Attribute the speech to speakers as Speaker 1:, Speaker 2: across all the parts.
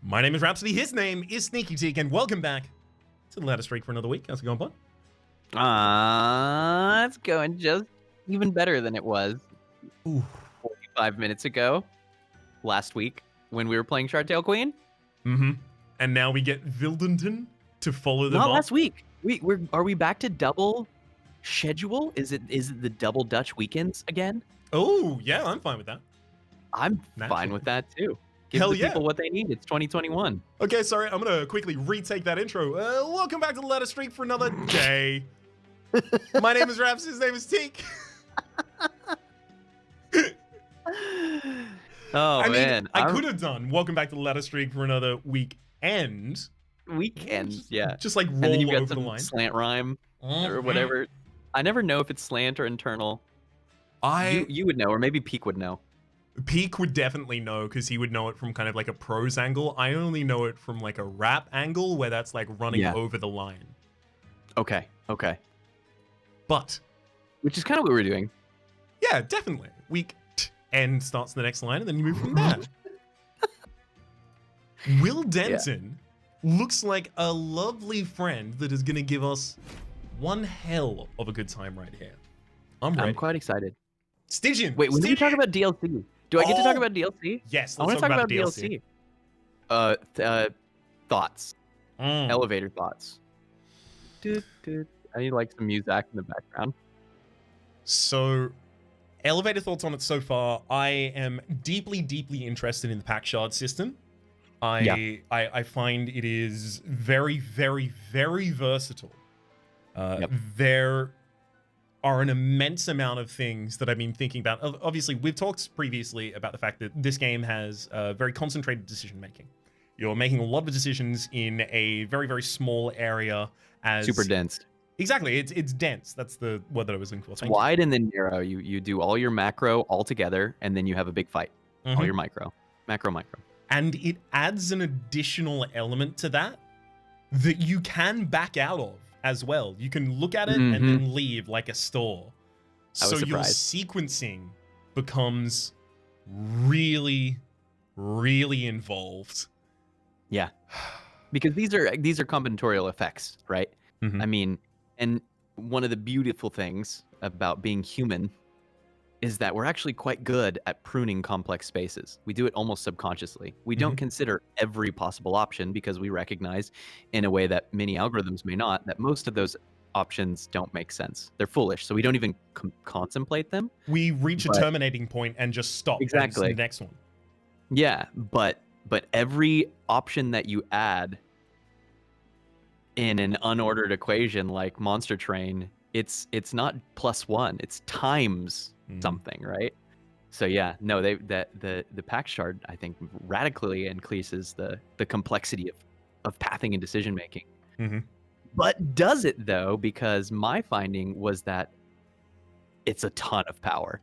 Speaker 1: My name is Rhapsody, his name is sneakyteak, and welcome back to the Ladder Streak for another week. How's it going, bud?
Speaker 2: It's going just even better than it was 45 minutes ago, last week, when we were playing Shardtail Queen.
Speaker 1: Mm-hmm. And now we get Vildington to follow them
Speaker 2: Not
Speaker 1: up.
Speaker 2: last week. Are we back to double schedule? Is it the double Dutch weekends again?
Speaker 1: Oh, yeah, I'm fine with that.
Speaker 2: I'm fine with that, too. Give
Speaker 1: Hell
Speaker 2: the
Speaker 1: yeah.
Speaker 2: people what they need. It's 2021.
Speaker 1: Okay, sorry, I'm going to quickly retake that intro. Welcome back to the Ladder Streak for another day. My name is Raps, his name is Teak.
Speaker 2: Oh, man.
Speaker 1: I could have done welcome back to the Ladder Streak for another weekend.
Speaker 2: Yeah.
Speaker 1: Just like roll
Speaker 2: And then you've got
Speaker 1: over the
Speaker 2: some
Speaker 1: line.
Speaker 2: slant rhyme or whatever. I never know if it's slant or internal. You would know, or maybe Peak would know.
Speaker 1: Peak would definitely know because he would know it from kind of like a prose angle. I only know it from like a rap angle where that's like running over the line.
Speaker 2: Okay.
Speaker 1: But
Speaker 2: Which is kind of what we're doing.
Speaker 1: Yeah, definitely. Week end starts the next line and then you move from there. Will Denton looks like a lovely friend that is going to give us one hell of a good time right here. I'm ready.
Speaker 2: I'm quite excited.
Speaker 1: Stygian.
Speaker 2: Wait, when do we talk about DLC? Do I get to talk about DLC?
Speaker 1: Yes,
Speaker 2: I want to talk about DLC. Thoughts. Elevator thoughts. I need like some music in the background.
Speaker 1: So, elevator thoughts on it so far. I am deeply, deeply interested in the pack shard system. I find it is very, very, very versatile. There are an immense amount of things that I've been thinking about. Obviously, we've talked previously about the fact that this game has very concentrated decision making. You're making a lot of decisions in a very, very small area.
Speaker 2: Super dense. Exactly,
Speaker 1: it's dense. That's the word that I was looking for.
Speaker 2: It's wide and then narrow. You do all your macro all together, and then you have a big fight. All your macro.
Speaker 1: And it adds an additional element to that you can back out of as well. You can look at it and then leave like a store. So your sequencing becomes really, really involved.
Speaker 2: Yeah. Because these are combinatorial effects, right? I mean, and one of the beautiful things about being human is that we're actually quite good at pruning complex spaces. We do it almost subconsciously. We don't consider every possible option because we recognize, in a way that many algorithms may not, that most of those options don't make sense. They're foolish, so we don't even contemplate them.
Speaker 1: We reach a terminating point and just stop.
Speaker 2: Exactly.
Speaker 1: The next one.
Speaker 2: Yeah, but every option that you add in an unordered equation like Monster Train, it's not +1, it's times something, right? So yeah, no, the pack shard I think radically increases the complexity of pathing and decision making. But does it though? Because my finding was that it's a ton of power.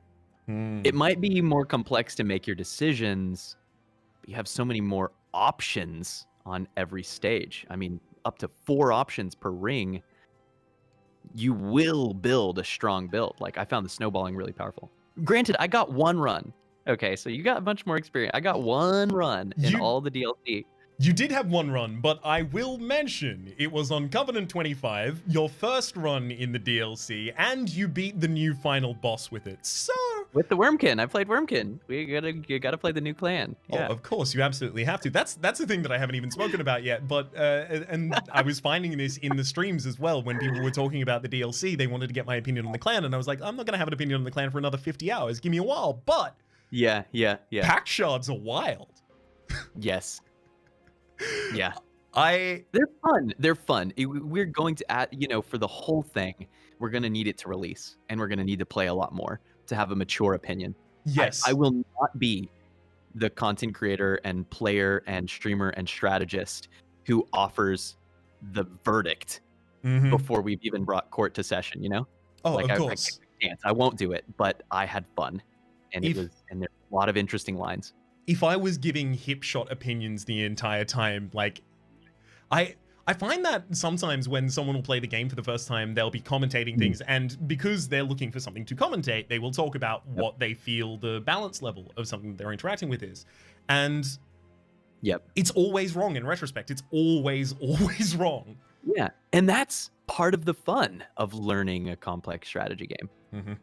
Speaker 2: It might be more complex to make your decisions, but you have so many more options on every stage. I mean, up to 4 options per ring. You will build a strong build. Like, I found the snowballing really powerful. Granted, I got 1 run. Okay, so you got a bunch more experience. I got 1 run in all the DLC.
Speaker 1: You did have 1 run, but I will mention it was on Covenant 25, your first run in the DLC, and you beat the new final boss with it. So
Speaker 2: with the Wormkin, I played Wormkin. You gotta play the new clan. Yeah.
Speaker 1: Oh, of course, you absolutely have to. That's the thing that I haven't even spoken about yet. But and I was finding this in the streams as well when people were talking about the DLC. They wanted to get my opinion on the clan, and I was like, I'm not gonna have an opinion on the clan for another 50 hours. Give me a while. But
Speaker 2: yeah.
Speaker 1: Pack shards are wild.
Speaker 2: Yes. Yeah. They're fun. We're going to add, for the whole thing, we're going to need it to release, and we're going to need to play a lot more to have a mature opinion.
Speaker 1: Yes.
Speaker 2: I will not be the content creator and player and streamer and strategist who offers the verdict before we've even brought court to session,
Speaker 1: Oh, of course.
Speaker 2: I won't do it, but I had fun. And there's a lot of interesting lines.
Speaker 1: If I was giving hip shot opinions the entire time, like, I find that sometimes when someone will play the game for the first time, they'll be commentating things, and because they're looking for something to commentate, they will talk about what they feel the balance level of something they're interacting with is. And
Speaker 2: Yep.
Speaker 1: It's always wrong in retrospect. It's always wrong.
Speaker 2: Yeah, and that's part of the fun of learning a complex strategy game.
Speaker 1: Mm-hmm.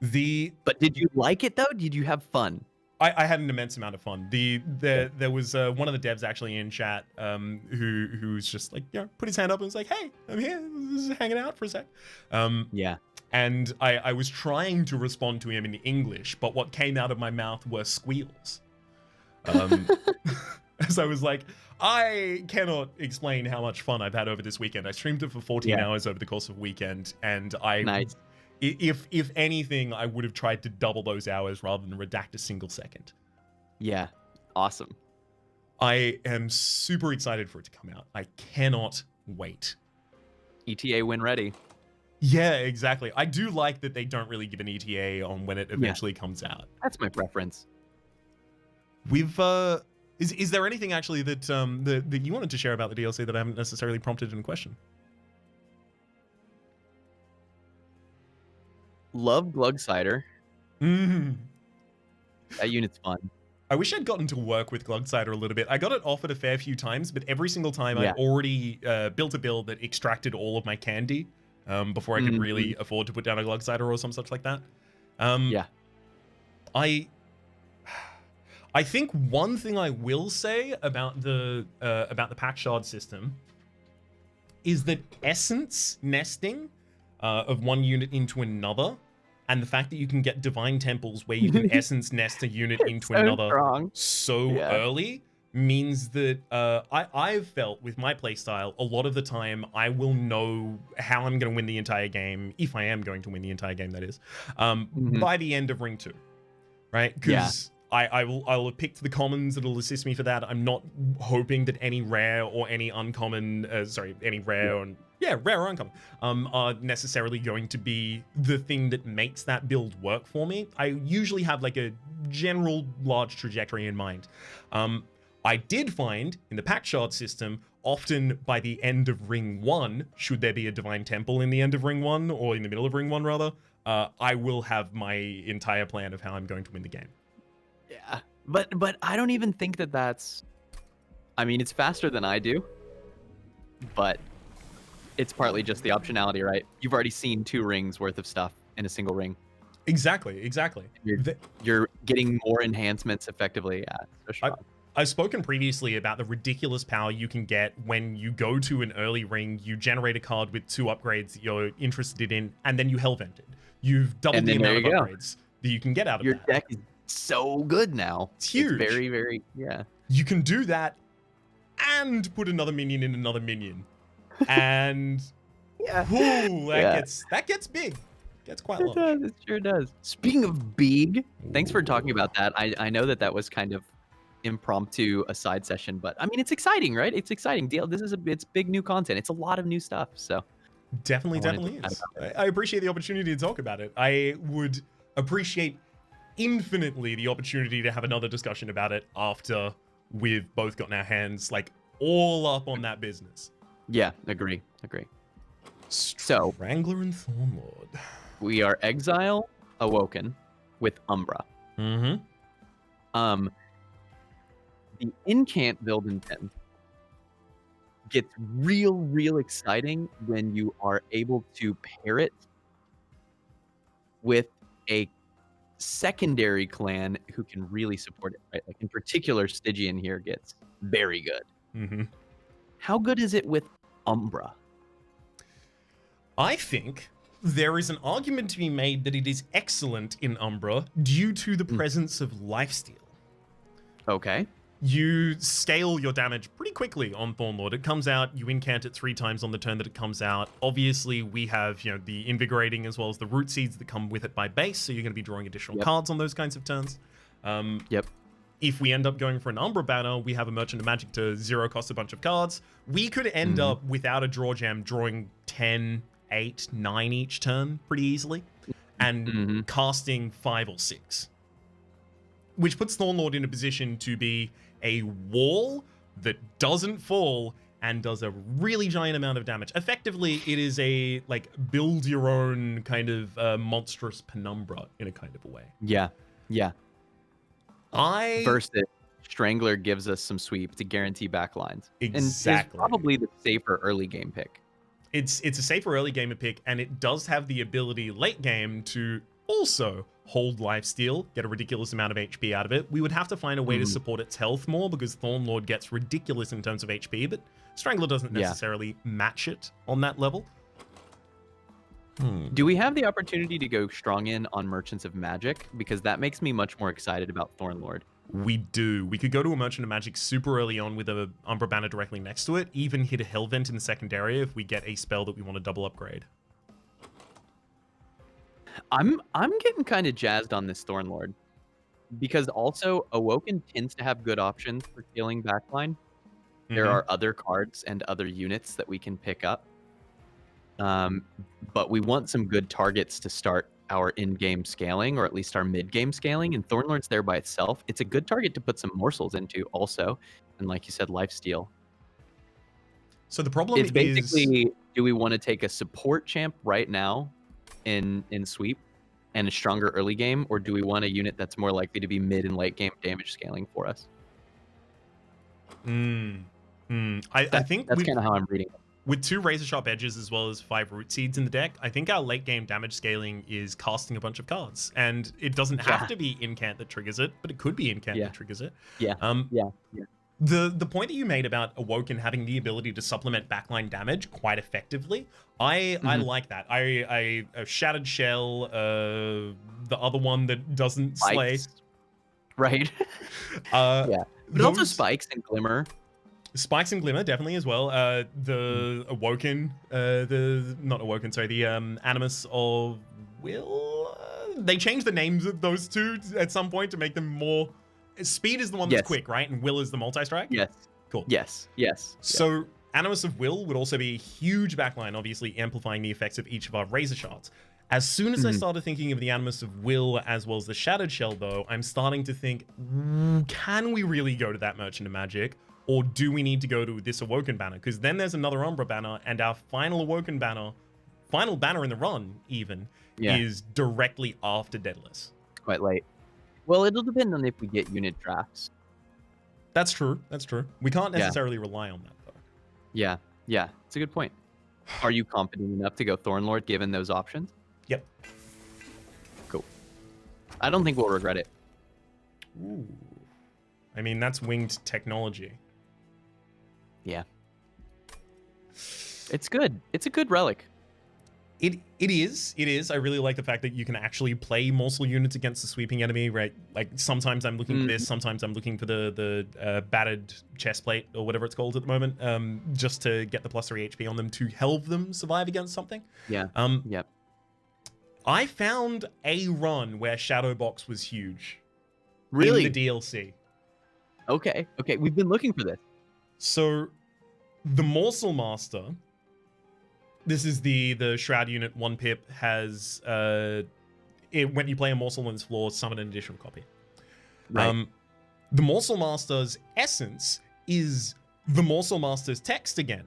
Speaker 2: Absolutely. But did you like it though? Did you have fun?
Speaker 1: I had an immense amount of fun. There was one of the devs actually in chat who was just like, put his hand up and was like, hey, I'm here, just hanging out for a sec.
Speaker 2: Yeah.
Speaker 1: And I was trying to respond to him in English, but what came out of my mouth were squeals. As I was like, I cannot explain how much fun I've had over this weekend. I streamed it for 14 hours over the course of a weekend, and
Speaker 2: Nice.
Speaker 1: If anything, I would have tried to double those hours rather than redact a single second.
Speaker 2: Yeah, awesome.
Speaker 1: I am super excited for it to come out. I cannot wait.
Speaker 2: ETA when ready.
Speaker 1: Yeah, exactly. I do like that they don't really give an ETA on when it eventually comes out.
Speaker 2: That's my preference.
Speaker 1: We've is there anything actually that that you wanted to share about the DLC that I haven't necessarily prompted in question?
Speaker 2: Love Glug Cider.
Speaker 1: Mm.
Speaker 2: That unit's fun.
Speaker 1: I wish I'd gotten to work with Glug Cider a little bit. I got it offered a fair few times, but every single time I already built a build that extracted all of my candy before I could really afford to put down a Glug Cider or some such like that. I think one thing I will say about the pack shard system is that essence nesting of one unit into another, and the fact that you can get divine temples where you can essence nest a unit into another early means that I've felt with my playstyle a lot of the time I will know how I'm going to win the entire game, if I am going to win the entire game, that is, by the end of Ring 2, right? Because I will have picked the commons that'll assist me for that. I'm not hoping that any rare or any uncommon, any rare and rare or uncommon, are necessarily going to be the thing that makes that build work for me. I usually have like a general large trajectory in mind. I did find in the pack shard system, often by the end of Ring 1, should there be a divine temple in the end of Ring 1 or in the middle of Ring 1 rather, I will have my entire plan of how I'm going to win the game.
Speaker 2: Yeah, but I don't even think that that's... I mean, it's faster than I do, but it's partly just the optionality, right? You've already seen 2 rings worth of stuff in a single ring.
Speaker 1: Exactly.
Speaker 2: You're getting more enhancements effectively. Yeah, so strong.
Speaker 1: I've spoken previously about the ridiculous power you can get when you go to an early ring, you generate a card with 2 upgrades that you're interested in, and then you hellvent it. You've doubled the amount of upgrades that you can get out of
Speaker 2: your
Speaker 1: that.
Speaker 2: Deck is so good now.
Speaker 1: It's huge.
Speaker 2: It's very, very,
Speaker 1: You can do that and put another minion in another minion. And that gets big. Gets quite large.
Speaker 2: It sure does. Speaking of big, thanks for talking about that. I know that was kind of impromptu a side session, but I mean, it's exciting, right? It's exciting. It's big new content. It's a lot of new stuff. So
Speaker 1: definitely is. I appreciate the opportunity to talk about it. I would appreciate infinitely the opportunity to have another discussion about it after we've both gotten our hands like all up on that business.
Speaker 2: Yeah, agree. So
Speaker 1: Wrangler and Thornlord.
Speaker 2: We are Exile Awoken with Umbra. The incant build in 10 gets real exciting when you are able to pair it with a secondary clan who can really support it, right? Like in particular, Stygian here gets very good. How good is it with Umbra?
Speaker 1: I think there is an argument to be made that it is excellent in Umbra due to the presence of lifesteal.
Speaker 2: Okay.
Speaker 1: You scale your damage pretty quickly on Thornlord. It comes out, you incant it 3 times on the turn that it comes out. Obviously, we have the invigorating as well as the root seeds that come with it by base, so you're going to be drawing additional cards on those kinds of turns. If we end up going for an Umbra banner, we have a Merchant of Magic to 0 cost a bunch of cards. We could end up, without a draw gem, drawing 10, 8, 9 each turn pretty easily, and casting 5 or 6. Which puts Thornlord in a position to be a wall that doesn't fall and does a really giant amount of damage. Effectively, it is a build your own kind of monstrous penumbra in a kind of a way.
Speaker 2: Yeah.
Speaker 1: I
Speaker 2: Versus Strangler gives us some sweep to guarantee backlines.
Speaker 1: Exactly.
Speaker 2: And is probably the safer early game pick.
Speaker 1: It's a safer early gamer pick, and it does have the ability late game to also hold lifesteal, get a ridiculous amount of HP out of it. We would have to find a way to support its health more, because Thornlord gets ridiculous in terms of HP, but Strangler doesn't necessarily match it on that level.
Speaker 2: Do we have the opportunity to go strong in on Merchants of Magic? Because that makes me much more excited about Thornlord.
Speaker 1: We do. We could go to a Merchant of Magic super early on with a Umbra banner directly next to it, even hit a Hellvent in the second area if we get a spell that we want to double upgrade.
Speaker 2: I'm getting kind of jazzed on this Thornlord, because also Awoken tends to have good options for killing backline. There are other cards and other units that we can pick up. But we want some good targets to start our in-game scaling, or at least our mid-game scaling, and Thornlord's there by itself. It's a good target to put some morsels into also, and like you said, lifesteal.
Speaker 1: So the problem
Speaker 2: is basically, do we want to take a support champ right now in sweep and a stronger early game, or do we want a unit that's more likely to be mid and late game damage scaling for us?
Speaker 1: I think
Speaker 2: that's kind of how I'm reading it.
Speaker 1: With 2 Razor Sharp Edges as well as 5 Root Seeds in the deck, I think our late game damage scaling is casting a bunch of cards. And it doesn't have to be Incant that triggers it, but it could be Incant that triggers it. The point that you made about Awoken having the ability to supplement backline damage quite effectively, I like that. A Shattered Shell, the other one that doesn't slay.
Speaker 2: Right. But also Spikes and Glimmer.
Speaker 1: Spikes and Glimmer, definitely, as well. The Awoken, the Animus of Will? They changed the names of those two at some point to make them more... Speed is the one that's quick, right? And Will is the multi-strike?
Speaker 2: Yes.
Speaker 1: Cool.
Speaker 2: Yes.
Speaker 1: So Animus of Will would also be a huge backline, obviously amplifying the effects of each of our Razor Shards. As soon as I started thinking of the Animus of Will as well as the Shattered Shell, though, I'm starting to think, can we really go to that Merchant of Magic? Or do we need to go to this Awoken banner? Because then there's another Umbra banner, and our final Awoken banner, final banner in the run, even, is directly after Daedalus.
Speaker 2: Quite late. Well, it'll depend on if we get unit drafts.
Speaker 1: That's true. We can't necessarily rely on that, though.
Speaker 2: Yeah, it's a good point. Are you confident enough to go Thornlord given those options?
Speaker 1: Yep.
Speaker 2: Cool. I don't think we'll regret it.
Speaker 1: Ooh. I mean, that's winged technology.
Speaker 2: Yeah. It's good. It's a good relic.
Speaker 1: It is. I really like the fact that you can actually play morsel units against the sweeping enemy, right? Like, sometimes I'm looking for this, sometimes I'm looking for the battered chest plate, or whatever it's called at the moment, just to get the +3 HP on them to help them survive against something.
Speaker 2: Yeah. Yep.
Speaker 1: I found a run where Shadowbox was huge.
Speaker 2: Really?
Speaker 1: In the DLC.
Speaker 2: Okay. We've been looking for this.
Speaker 1: So, the Morsel Master, this is the Shroud unit, 1 pip, has, when you play a Morsel on its floor, summon an additional copy.
Speaker 2: Right.
Speaker 1: The Morsel Master's essence is the Morsel Master's text again.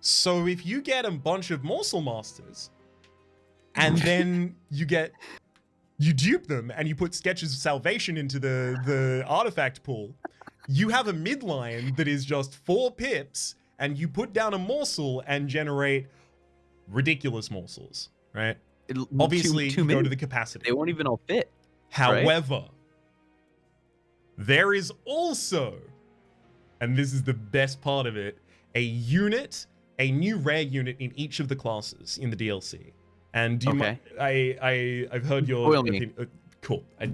Speaker 1: So if you get a bunch of Morsel Masters, and then you dupe them, and you put Sketches of Salvation into the artifact pool, you have a midline that is just 4 pips, and you put down a morsel and generate ridiculous morsels, right? Obviously, you go to the capacity.
Speaker 2: They won't even all fit.
Speaker 1: However, there is also, and this is the best part of it, a new rare unit in each of the classes in the DLC. And do you I've heard your opinion. Cool. I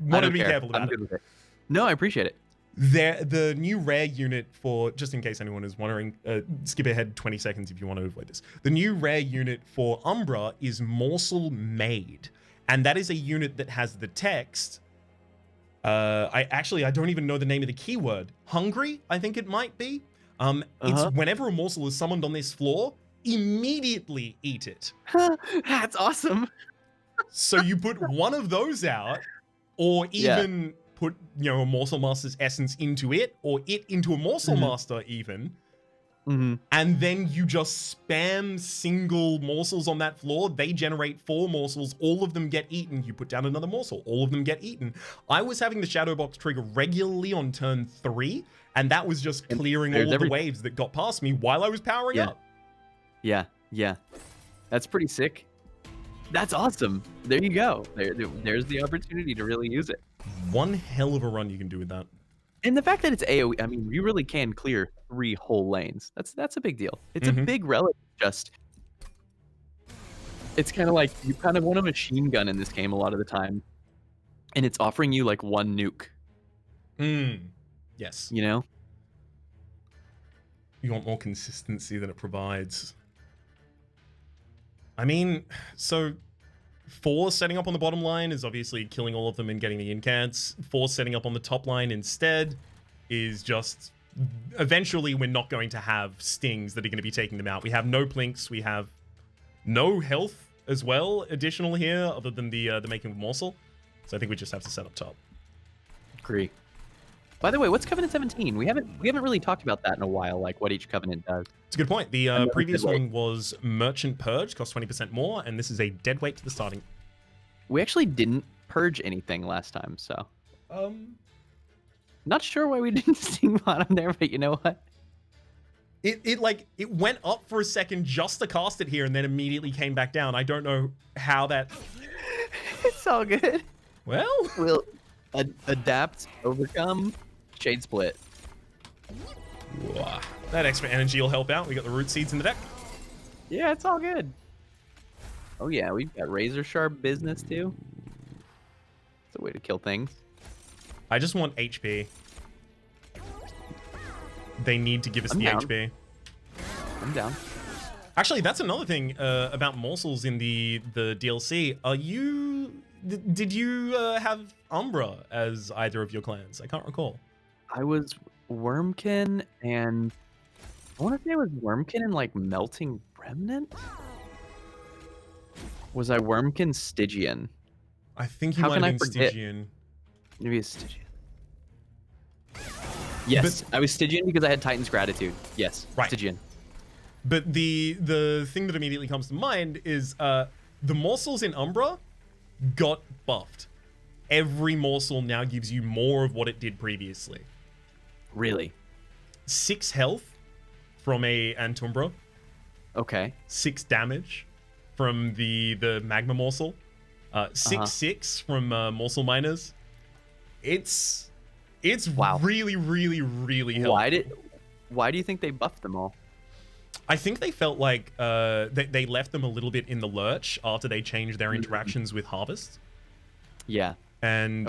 Speaker 1: wanted to be careful about it.
Speaker 2: No, I appreciate it.
Speaker 1: The new rare unit for, just in case anyone is wondering, skip ahead 20 seconds if you want to avoid this. The new rare unit for Umbra is Morsel Made. And that is a unit that has the text. I don't even know the name of the keyword. Hungry, I think it might be. It's whenever a morsel is summoned on this floor, immediately eat it.
Speaker 2: That's awesome.
Speaker 1: So you put one of those out, or even put, a Morsel Master's essence into it, or it into a Morsel Master even. And then you just spam single morsels on that floor. They generate 4 morsels. All of them get eaten. You put down another morsel. All of them get eaten. I was having the shadow box trigger regularly on turn 3, and that was just clearing all of the waves that got past me while I was powering up.
Speaker 2: Yeah. That's pretty sick. That's awesome. There you go. There's the opportunity to really use it.
Speaker 1: One hell of a run you can do with that.
Speaker 2: And the fact that it's AoE, I mean, you really can clear 3 whole lanes. That's a big deal. It's a big relic. It's kind of like you kind of want a machine gun in this game a lot of the time, and it's offering you like 1 nuke.
Speaker 1: Yes.
Speaker 2: You know?
Speaker 1: You want more consistency than it provides. I mean, so 4 setting up on the bottom line is obviously killing all of them and getting the incants. 4 setting up on the top line instead is just... Eventually, we're not going to have stings that are going to be taking them out. We have no plinks. We have no health as well additional here other than the making of morsel. So I think we just have to set up top.
Speaker 2: Agree. By the way, what's Covenant 17? We haven't really talked about that in a while, like what each Covenant does.
Speaker 1: It's a good point. The previous one was Merchant Purge, cost 20% more, and this is a dead weight to the starting.
Speaker 2: We actually didn't purge anything last time, so... Not sure why we didn't Sting Bottom there, but you know what?
Speaker 1: It went up for a second just to cast it here and then immediately came back down. I don't know how that...
Speaker 2: It's all good.
Speaker 1: Well...
Speaker 2: We'll adapt, overcome, Shade Split.
Speaker 1: Wow. That extra energy will help out. We got the root seeds in the deck.
Speaker 2: Yeah, it's all good. Oh yeah, we've got razor sharp business too. It's a way to kill things.
Speaker 1: I just want HP. They need to give us the HP.
Speaker 2: I'm down.
Speaker 1: Actually, that's another thing about morsels in the DLC. Are you... Did you have Umbra as either of your clans? I can't recall.
Speaker 2: I was Wormkin and... I want to say it was Wormkin and like Melting Remnant? Was I Wormkin Stygian?
Speaker 1: I think you might have been Stygian.
Speaker 2: Maybe it's Stygian. Yes, I was Stygian because I had Titan's Gratitude. Yes, right. Stygian.
Speaker 1: But the thing that immediately comes to mind is the morsels in Umbra got buffed. Every morsel now gives you more of what it did previously.
Speaker 2: Really?
Speaker 1: 6 health from a Antumbra.
Speaker 2: Okay.
Speaker 1: 6 damage from the Magma Morsel. 6/6 from Morsel Miners. It's wow. Really, really, really helpful.
Speaker 2: Why do you think they buffed them all?
Speaker 1: I think they felt like they left them a little bit in the lurch after they changed their interactions with Harvest.
Speaker 2: Yeah.
Speaker 1: And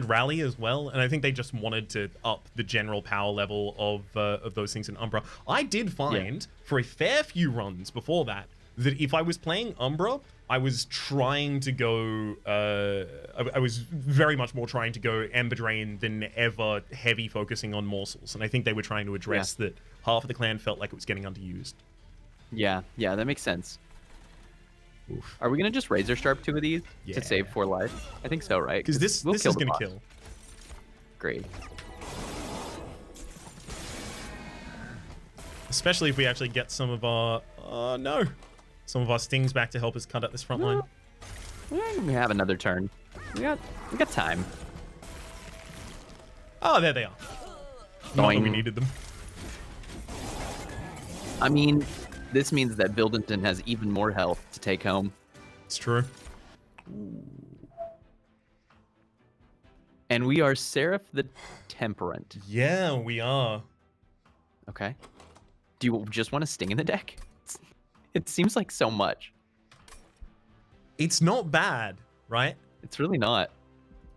Speaker 1: Rally as well. And I think they just wanted to up the general power level of those things in Umbra. I did find for a fair few runs before that if I was playing Umbra, I was trying to go... I was very much more trying to go Ember Drain than ever heavy focusing on morsels. And I think they were trying to address that half of the clan felt like it was getting underused.
Speaker 2: Yeah, that makes sense. Oof. Are we going to just Razor Sharp 2 of these to save 4 life? I think so, right?
Speaker 1: Because this is going to kill.
Speaker 2: Great.
Speaker 1: Especially if we actually get some of our... some of our stings back to help us cut up this front line.
Speaker 2: We have another turn. We got time.
Speaker 1: Oh, there they are. Not that we needed them.
Speaker 2: I mean, this means that Buildington has even more health to take home.
Speaker 1: It's true.
Speaker 2: And we are Seraph the Temperate.
Speaker 1: Yeah, we are.
Speaker 2: Okay. Do you just want to sting in the deck? It seems like so much.
Speaker 1: It's not bad, right?
Speaker 2: It's really not.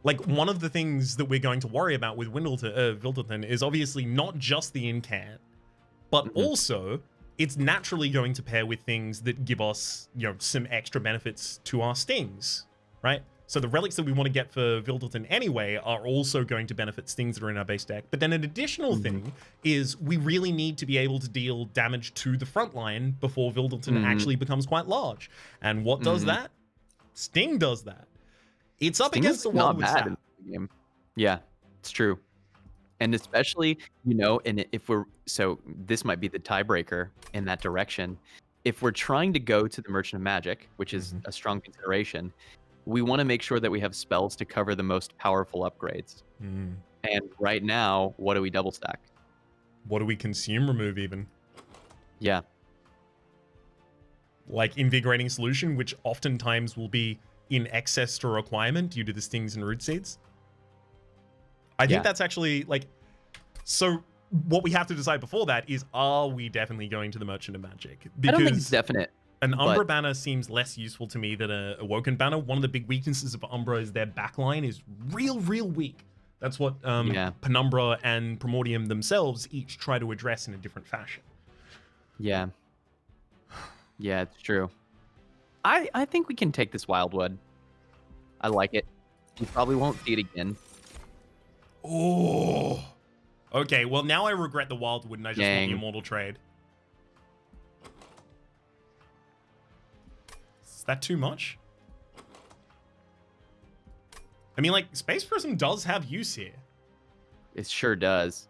Speaker 1: Like, one of the things that we're going to worry about with Wilderton is obviously not just the incant, but also it's naturally going to pair with things that give us, some extra benefits to our stings, right? So the relics that we want to get for Wilderton anyway are also going to benefit stings that are in our base deck. But then an additional thing is we really need to be able to deal damage to the front line before Wilderton actually becomes quite large. And what does that? Sting does that. It's up against the wall with that.
Speaker 2: Yeah, it's true. And especially, and if we're so this might be the tiebreaker in that direction. If we're trying to go to the Merchant of Magic, which is a strong consideration, we want to make sure that we have spells to cover the most powerful upgrades. And right now, what do we double stack?
Speaker 1: What do we consume remove even?
Speaker 2: Yeah.
Speaker 1: Like Invigorating Solution, which oftentimes will be in excess to requirement due to the stings and root seeds. I think that's actually so what we have to decide before that is, are we definitely going to the Merchant of Magic?
Speaker 2: Because I don't think it's definite.
Speaker 1: An Umbra banner seems less useful to me than a Awoken banner. One of the big weaknesses of Umbra is their backline is real weak. That's what Penumbra and Primordium themselves each try to address in a different fashion.
Speaker 2: Yeah. Yeah, it's true. I think we can take this Wildwood. I like it. We probably won't see it again.
Speaker 1: Oh. Okay, well now I regret the Wildwood and I just want the Immortal Trade. Is that too much? I mean, Space Prism does have use here.
Speaker 2: It sure does.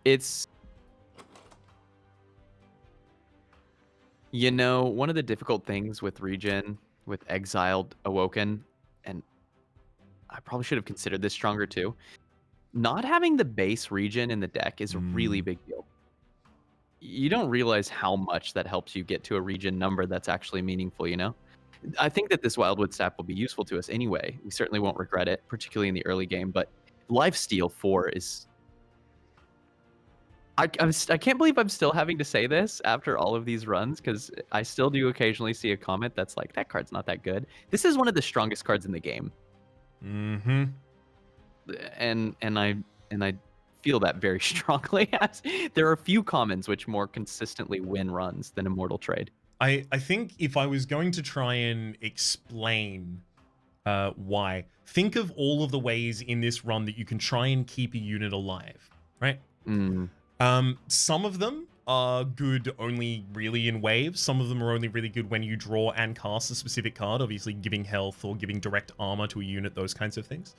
Speaker 2: It's... one of the difficult things with Regen, with Exiled Awoken, and I probably should have considered this stronger too, not having the base Regen in the deck is a really big deal. You don't realize how much that helps you get to a Regen number that's actually meaningful, I think that this Wildwood stack will be useful to us anyway. We certainly won't regret it, particularly in the early game, but Lifesteal 4 is... I can't believe I'm still having to say this after all of these runs, because I still do occasionally see a comment that's like, that card's not that good. This is one of the strongest cards in the game. And I feel that very strongly. There are a few commons which more consistently win runs than Immortal Trade.
Speaker 1: I think if I was going to try and explain why, think of all of the ways in this run that you can try and keep a unit alive, right? Some of them are good only really in waves. Some of them are only really good when you draw and cast a specific card, obviously giving health or giving direct armor to a unit, those kinds of things.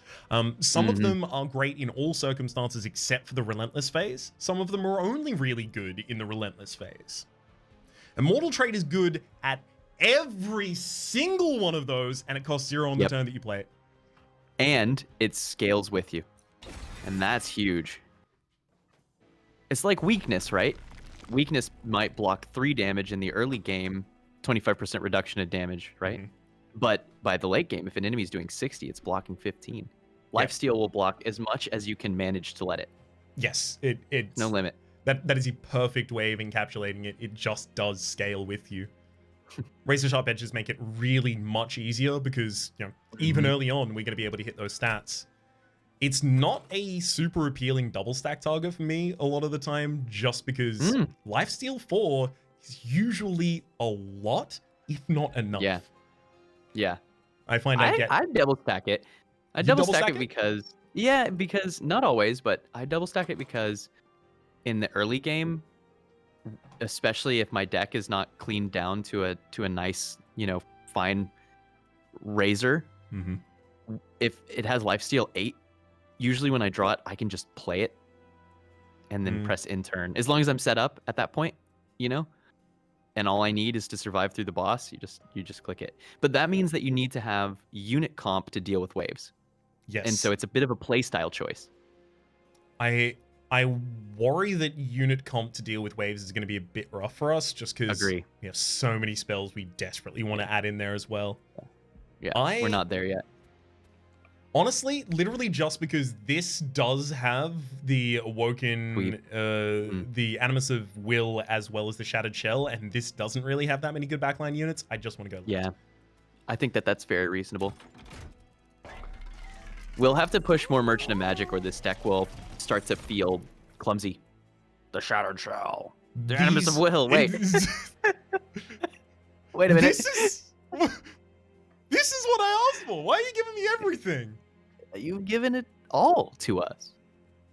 Speaker 1: Some of them are great in all circumstances except for the Relentless phase. Some of them are only really good in the Relentless phase. Immortal Trade is good at every single one of those, and it costs 0 on the turn that you play it.
Speaker 2: And it scales with you. And that's huge. It's like weakness, right? Weakness might block 3 damage in the early game, 25% reduction of damage, right? But by the late game, if an enemy is doing 60, it's blocking 15. Lifesteal will block as much as you can manage to let it.
Speaker 1: Yes, it's
Speaker 2: no limit.
Speaker 1: That is a perfect way of encapsulating it. It just does scale with you. Razor Sharp Edges make it really much easier because, even early on, we're going to be able to hit those stats. It's not a super appealing double stack target for me a lot of the time, just because Lifesteal 4 is usually a lot, if not enough.
Speaker 2: Yeah.
Speaker 1: I find
Speaker 2: I double stack it. I double stack it because... Yeah, because not always, but I double stack it because in the early game, especially if my deck is not cleaned down to a nice, fine razor, if it has Lifesteal 8, usually when I draw it, I can just play it and then press in turn. As long as I'm set up at that point, and all I need is to survive through the boss, you just click it. But that means that you need to have unit comp to deal with waves.
Speaker 1: Yes.
Speaker 2: And so it's a bit of a playstyle choice.
Speaker 1: I worry that unit comp to deal with waves is going to be a bit rough for us, just because we have so many spells we desperately want to add in there as well.
Speaker 2: Yeah, we're not there yet.
Speaker 1: Honestly, literally just because this does have the Awoken, the Animus of Will, as well as the Shattered Shell, and this doesn't really have that many good backline units, I just want to go left.
Speaker 2: Yeah, I think that that's very reasonable. We'll have to push more Merchant of Magic, or this deck will start to feel clumsy. The Shattered Shell. The Animus of Will. Wait. Wait a minute.
Speaker 1: This is what I asked for. Why are you giving me everything?
Speaker 2: You've given it all to us.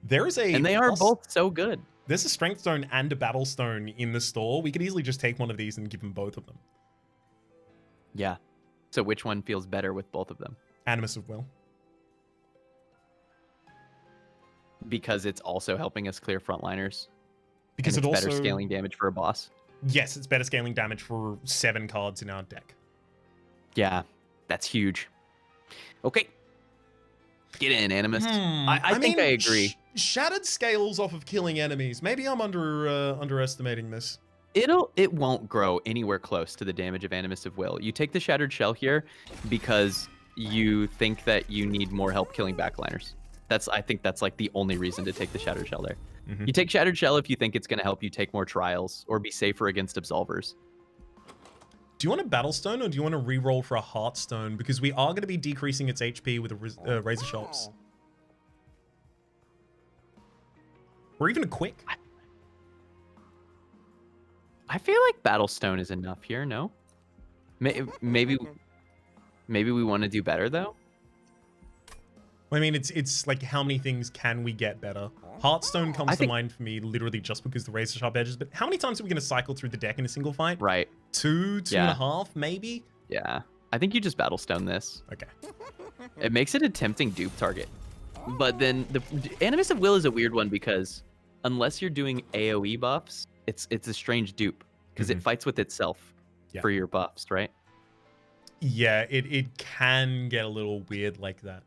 Speaker 2: And they are both so good.
Speaker 1: There's a Strength Stone and a Battle Stone in the store. We could easily just take one of these and give them both of them.
Speaker 2: Yeah. So which one feels better with both of them?
Speaker 1: Animus of Will.
Speaker 2: because it's also helping us clear frontliners.
Speaker 1: Because
Speaker 2: and
Speaker 1: it
Speaker 2: it's
Speaker 1: also
Speaker 2: better scaling damage for a boss.
Speaker 1: Yes, it's better scaling damage for 7 cards in our deck.
Speaker 2: Yeah, that's huge. Okay. Get in, Animist. I think I agree.
Speaker 1: Shattered scales off of killing enemies. Maybe I'm underestimating this.
Speaker 2: It won't grow anywhere close to the damage of Animist of Will. You take the Shattered Shell here because you think that you need more help killing backliners. I think that's like the only reason to take the Shattered Shell there.
Speaker 1: Mm-hmm.
Speaker 2: You take Shattered Shell if you think it's going to help you take more trials or be safer against Absolvers.
Speaker 1: Do you want a Battlestone or do you want to reroll for a Heartstone? Because we are going to be decreasing its HP with a Razor Shops. Or even a Quick.
Speaker 2: I feel like Battlestone is enough here, no? Maybe we want to do better, though?
Speaker 1: I mean, it's like, how many things can we get better? Heartstone comes to mind for me literally just because the Razor Sharp edges, but how many times are we going to cycle through the deck in a single fight?
Speaker 2: Right.
Speaker 1: Two and a half, maybe?
Speaker 2: Yeah. I think you just Battlestone this.
Speaker 1: Okay.
Speaker 2: It makes it a tempting dupe target. But then the Animist of Will is a weird one because unless you're doing AoE buffs, it's a strange dupe because it fights with itself for your buffs, right?
Speaker 1: Yeah, it can get a little weird like that.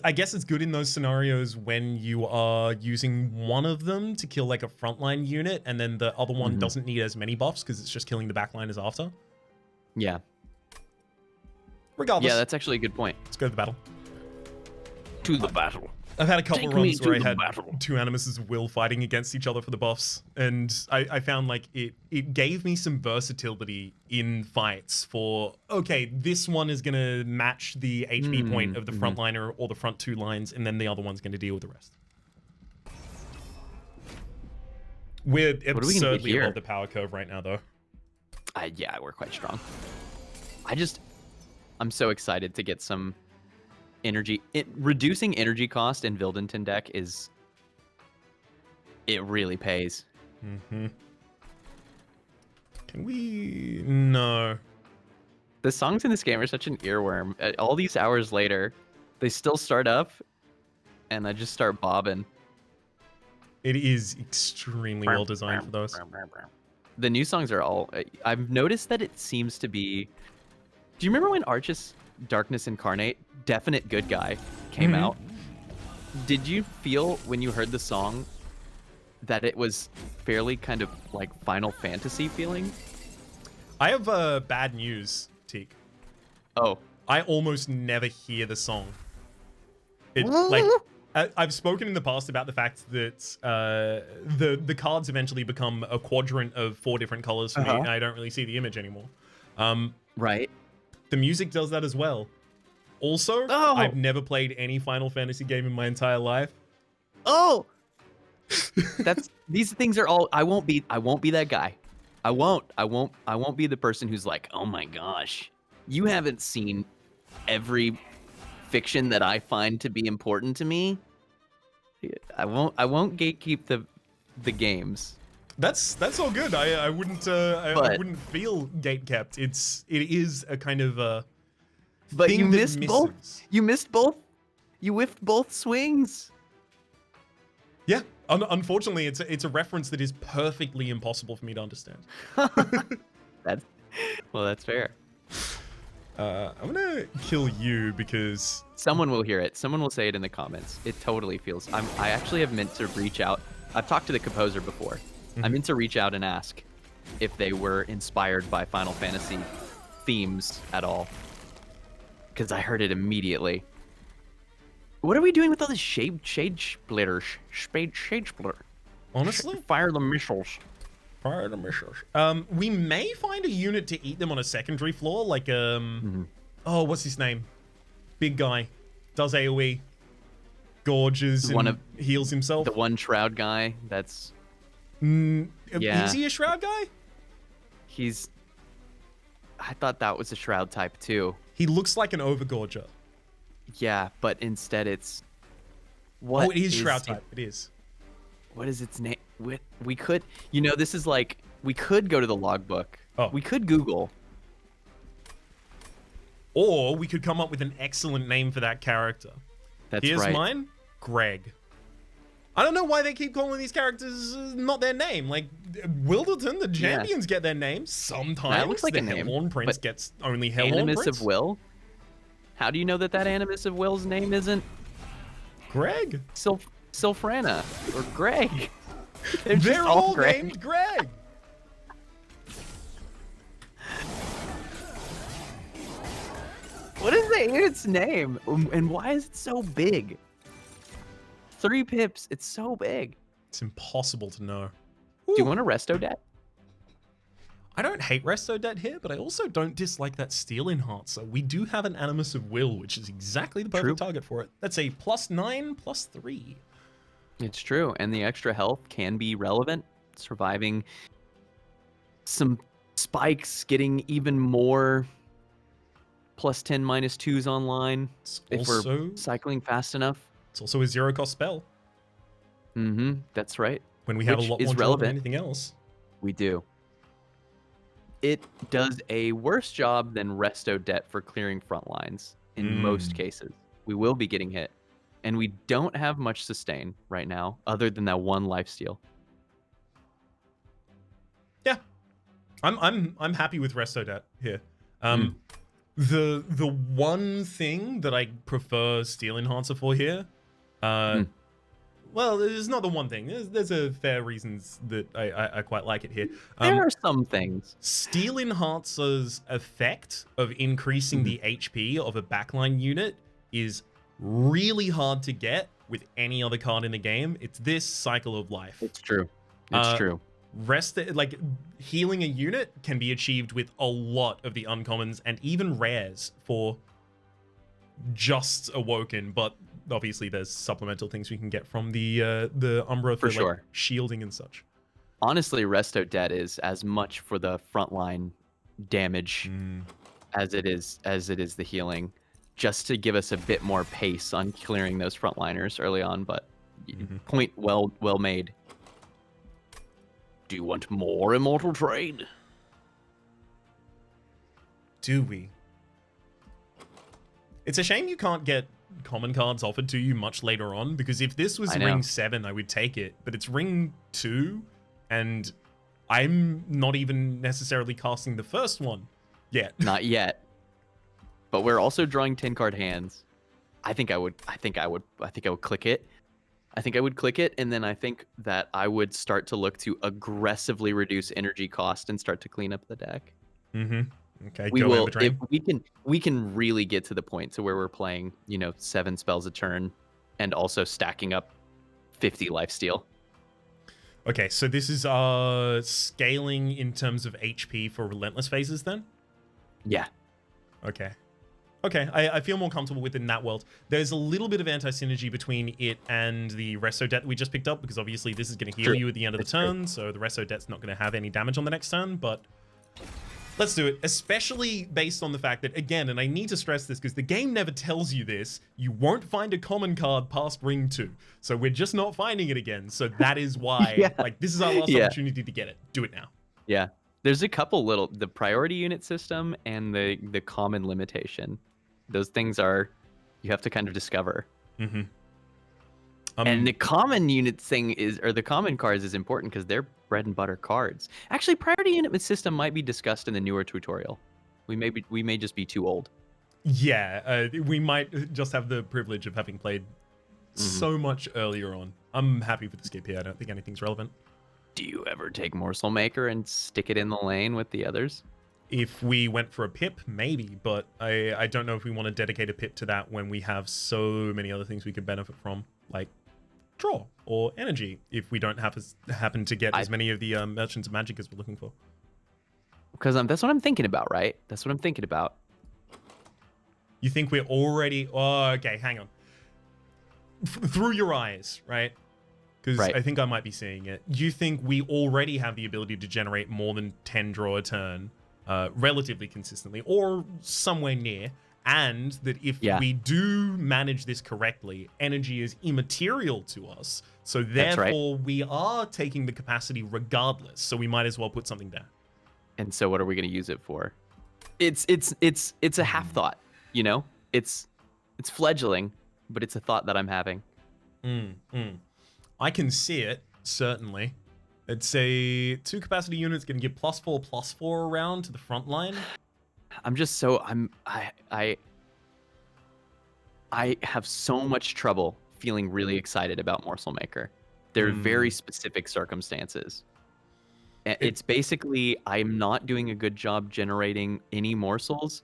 Speaker 1: I guess it's good in those scenarios when you are using one of them to kill like a frontline unit and then the other one doesn't need as many buffs because it's just killing the backliners after.
Speaker 2: Yeah.
Speaker 1: Regardless.
Speaker 2: Yeah, that's actually a good point.
Speaker 1: Let's go to the battle.
Speaker 2: To the battle.
Speaker 1: I've had a couple of runs where I had 2 Animuses of Will fighting against each other for the buffs, and I found like it gave me some versatility in fights for, okay, this one is going to match the HP point of the frontliner or the front 2 lines, and then the other one's going to deal with the rest. We're absurdly above the power curve right now, though.
Speaker 2: Yeah, we're quite strong. I'm so excited to get some energy. Reducing energy cost in Vildenton deck it really pays.
Speaker 1: Can we? No.
Speaker 2: The songs in this game are such an earworm. All these hours later, they still start up, and I just start bobbing.
Speaker 1: It is extremely well designed for those.
Speaker 2: The new songs are all. I've noticed that it seems to be. Do you remember when Arch's Darkness Incarnate, Definite Good Guy, came out? Did you feel when you heard the song that it was fairly kind of like Final Fantasy feeling?
Speaker 1: I have bad news, Teak.
Speaker 2: Oh.
Speaker 1: I almost never hear the song. Like, I've spoken in the past about the fact that the cards eventually become a quadrant of 4 different colors for me, and I don't really see the image anymore.
Speaker 2: Right.
Speaker 1: The music does that as well. Also, I've never played any Final Fantasy game in my entire life.
Speaker 2: Oh, these things are all. I won't be that guy. I won't be the person who's like, oh my gosh, you haven't seen every fiction that I find to be important to me. I won't gatekeep the games.
Speaker 1: That's all good. I wouldn't I wouldn't feel gatekept. It is a kind of
Speaker 2: but you missed both. You missed both. You whiffed both swings.
Speaker 1: Yeah. Unfortunately, it's a reference that is perfectly impossible for me to understand.
Speaker 2: That's fair.
Speaker 1: I'm gonna kill you because
Speaker 2: someone will hear it. Someone will say it in the comments. It totally feels. I actually have meant to reach out. I've talked to the composer before. I meant to reach out and ask if they were inspired by Final Fantasy themes at all, because I heard it immediately. What are we doing with all this shade splitters? Shade splitter.
Speaker 1: Honestly,
Speaker 2: fire the missiles.
Speaker 1: Fire the missiles. We may find a unit to eat them on a secondary floor, like oh, what's his name? Big guy, does AOE, gorges, and heals himself.
Speaker 2: The one shroud guy. That's.
Speaker 1: Is he a shroud guy?
Speaker 2: I thought that was a shroud type too.
Speaker 1: He looks like an overgorger.
Speaker 2: Yeah, but instead it's.
Speaker 1: What? Oh, it is shroud type. It is.
Speaker 2: What is its name? We could, this is like, we could go to the logbook.
Speaker 1: Oh.
Speaker 2: We could Google.
Speaker 1: Or we could come up with an excellent name for that character.
Speaker 2: Here's
Speaker 1: mine. Greg. I don't know why they keep calling these characters not their name. Like, Wilderton, the champions get their names. Sometimes
Speaker 2: that looks like
Speaker 1: the
Speaker 2: a name,
Speaker 1: Hellhorn Prince gets only Hellhorn
Speaker 2: Animus
Speaker 1: Prince.
Speaker 2: of Will? How do you know that Animus of Will's name isn't
Speaker 1: Greg?
Speaker 2: Silfrana or Greg?
Speaker 1: They're all named Greg.
Speaker 2: What is the unit's name? And why is it so big? 3 pips. It's so big.
Speaker 1: It's impossible to know.
Speaker 2: Do you want a Resto Debt?
Speaker 1: I don't hate Resto Debt here, but I also don't dislike that Steel Enhancer. We do have an Animus of Will, which is exactly the perfect target for it. That's a +9, +3.
Speaker 2: It's true, and the extra health can be relevant. Surviving some spikes, getting even more +10, -2s online if we're cycling fast enough.
Speaker 1: It's also a 0-cost spell.
Speaker 2: Mm-hmm, that's right.
Speaker 1: When we have a lot more draw than anything else.
Speaker 2: We do. It does a worse job than Resto Debt for clearing front lines in most cases. We will be getting hit. And we don't have much sustain right now, other than that 1 lifesteal.
Speaker 1: Yeah. I'm happy with Resto Debt here. The one thing that I prefer Steel Enhancer for here, well, it's not the one thing. There's a fair reasons that I quite like it here.
Speaker 2: There are some things.
Speaker 1: Steel Enhancer's effect of increasing the HP of a backline unit is really hard to get with any other card in the game. It's this Cycle of Life.
Speaker 2: It's true. It's true.
Speaker 1: Like, healing a unit can be achieved with a lot of the uncommons and even rares for just Awoken, but obviously there's supplemental things we can get from the Umbra for
Speaker 2: sure.
Speaker 1: Like, shielding and such.
Speaker 2: Honestly, Resto Debt is as much for the frontline damage as it is the healing, just to give us a bit more pace on clearing those frontliners early on. But point well made. Do you want more Immortal Trade?
Speaker 1: Do we? It's a shame you can't get common cards offered to you much later on, because if this was Ring 7, I would take it. But it's Ring 2, and I'm not even necessarily casting the first one yet.
Speaker 2: Not yet. But we're also drawing 10-card hands. I think I would click it. I think I would click it, and then I think that I would start to look to aggressively reduce energy cost and start to clean up the deck.
Speaker 1: Okay,
Speaker 2: we will. If we can really get to the point to where we're playing, 7 spells a turn, and also stacking up 50 lifesteal.
Speaker 1: Okay, so this is scaling in terms of HP for Relentless Phases, then?
Speaker 2: Yeah.
Speaker 1: Okay. Okay, I feel more comfortable within that world. There's a little bit of anti-synergy between it and the Resto Debt we just picked up, because obviously this is going to heal you at the end of the turn, so the Resto Debt's not going to have any damage on the next turn, but let's do it, especially based on the fact that, again, and I need to stress this because the game never tells you this, you won't find a common card past Ring 2, so we're just not finding it again, so that is why, like, this is our last opportunity to get it. Do it now. Yeah.
Speaker 2: There's a couple the priority unit system and the common limitation. Those things you have to kind of discover.
Speaker 1: And
Speaker 2: the common unit thing the common cards is important because they're bread and butter cards. Actually, priority unit system might be discussed in the newer tutorial. We may just be too old.
Speaker 1: Yeah, we might just have the privilege of having played so much earlier on. I'm happy for the skip here. I don't think anything's relevant.
Speaker 2: Do you ever take Morsel Maker and stick it in the lane with the others?
Speaker 1: If we went for a pip, maybe, but I don't know if we want to dedicate a pip to that when we have so many other things we could benefit from, like draw or energy, if we don't happen to get as many of the Merchants of Magic as we're looking for.
Speaker 2: Because that's what I'm thinking about, right? That's what I'm thinking about.
Speaker 1: You think we're already... Oh, okay, hang on. Through your eyes, right? Because I think I might be seeing it. You think we already have the ability to generate more than 10 draw a turn relatively consistently, or somewhere near, and that if we do manage this correctly, energy is immaterial to us, so therefore we are taking the capacity regardless, so we might as well put something down.
Speaker 2: And so what are we going to use it for? It's a half thought, It's fledgling, but it's a thought that I'm having.
Speaker 1: I can see it, certainly. It's a 2 capacity units going to give +4/+4 around to the front line.
Speaker 2: I have so much trouble feeling really excited about Morsel Maker. There are very specific circumstances. It's basically, I'm not doing a good job generating any morsels,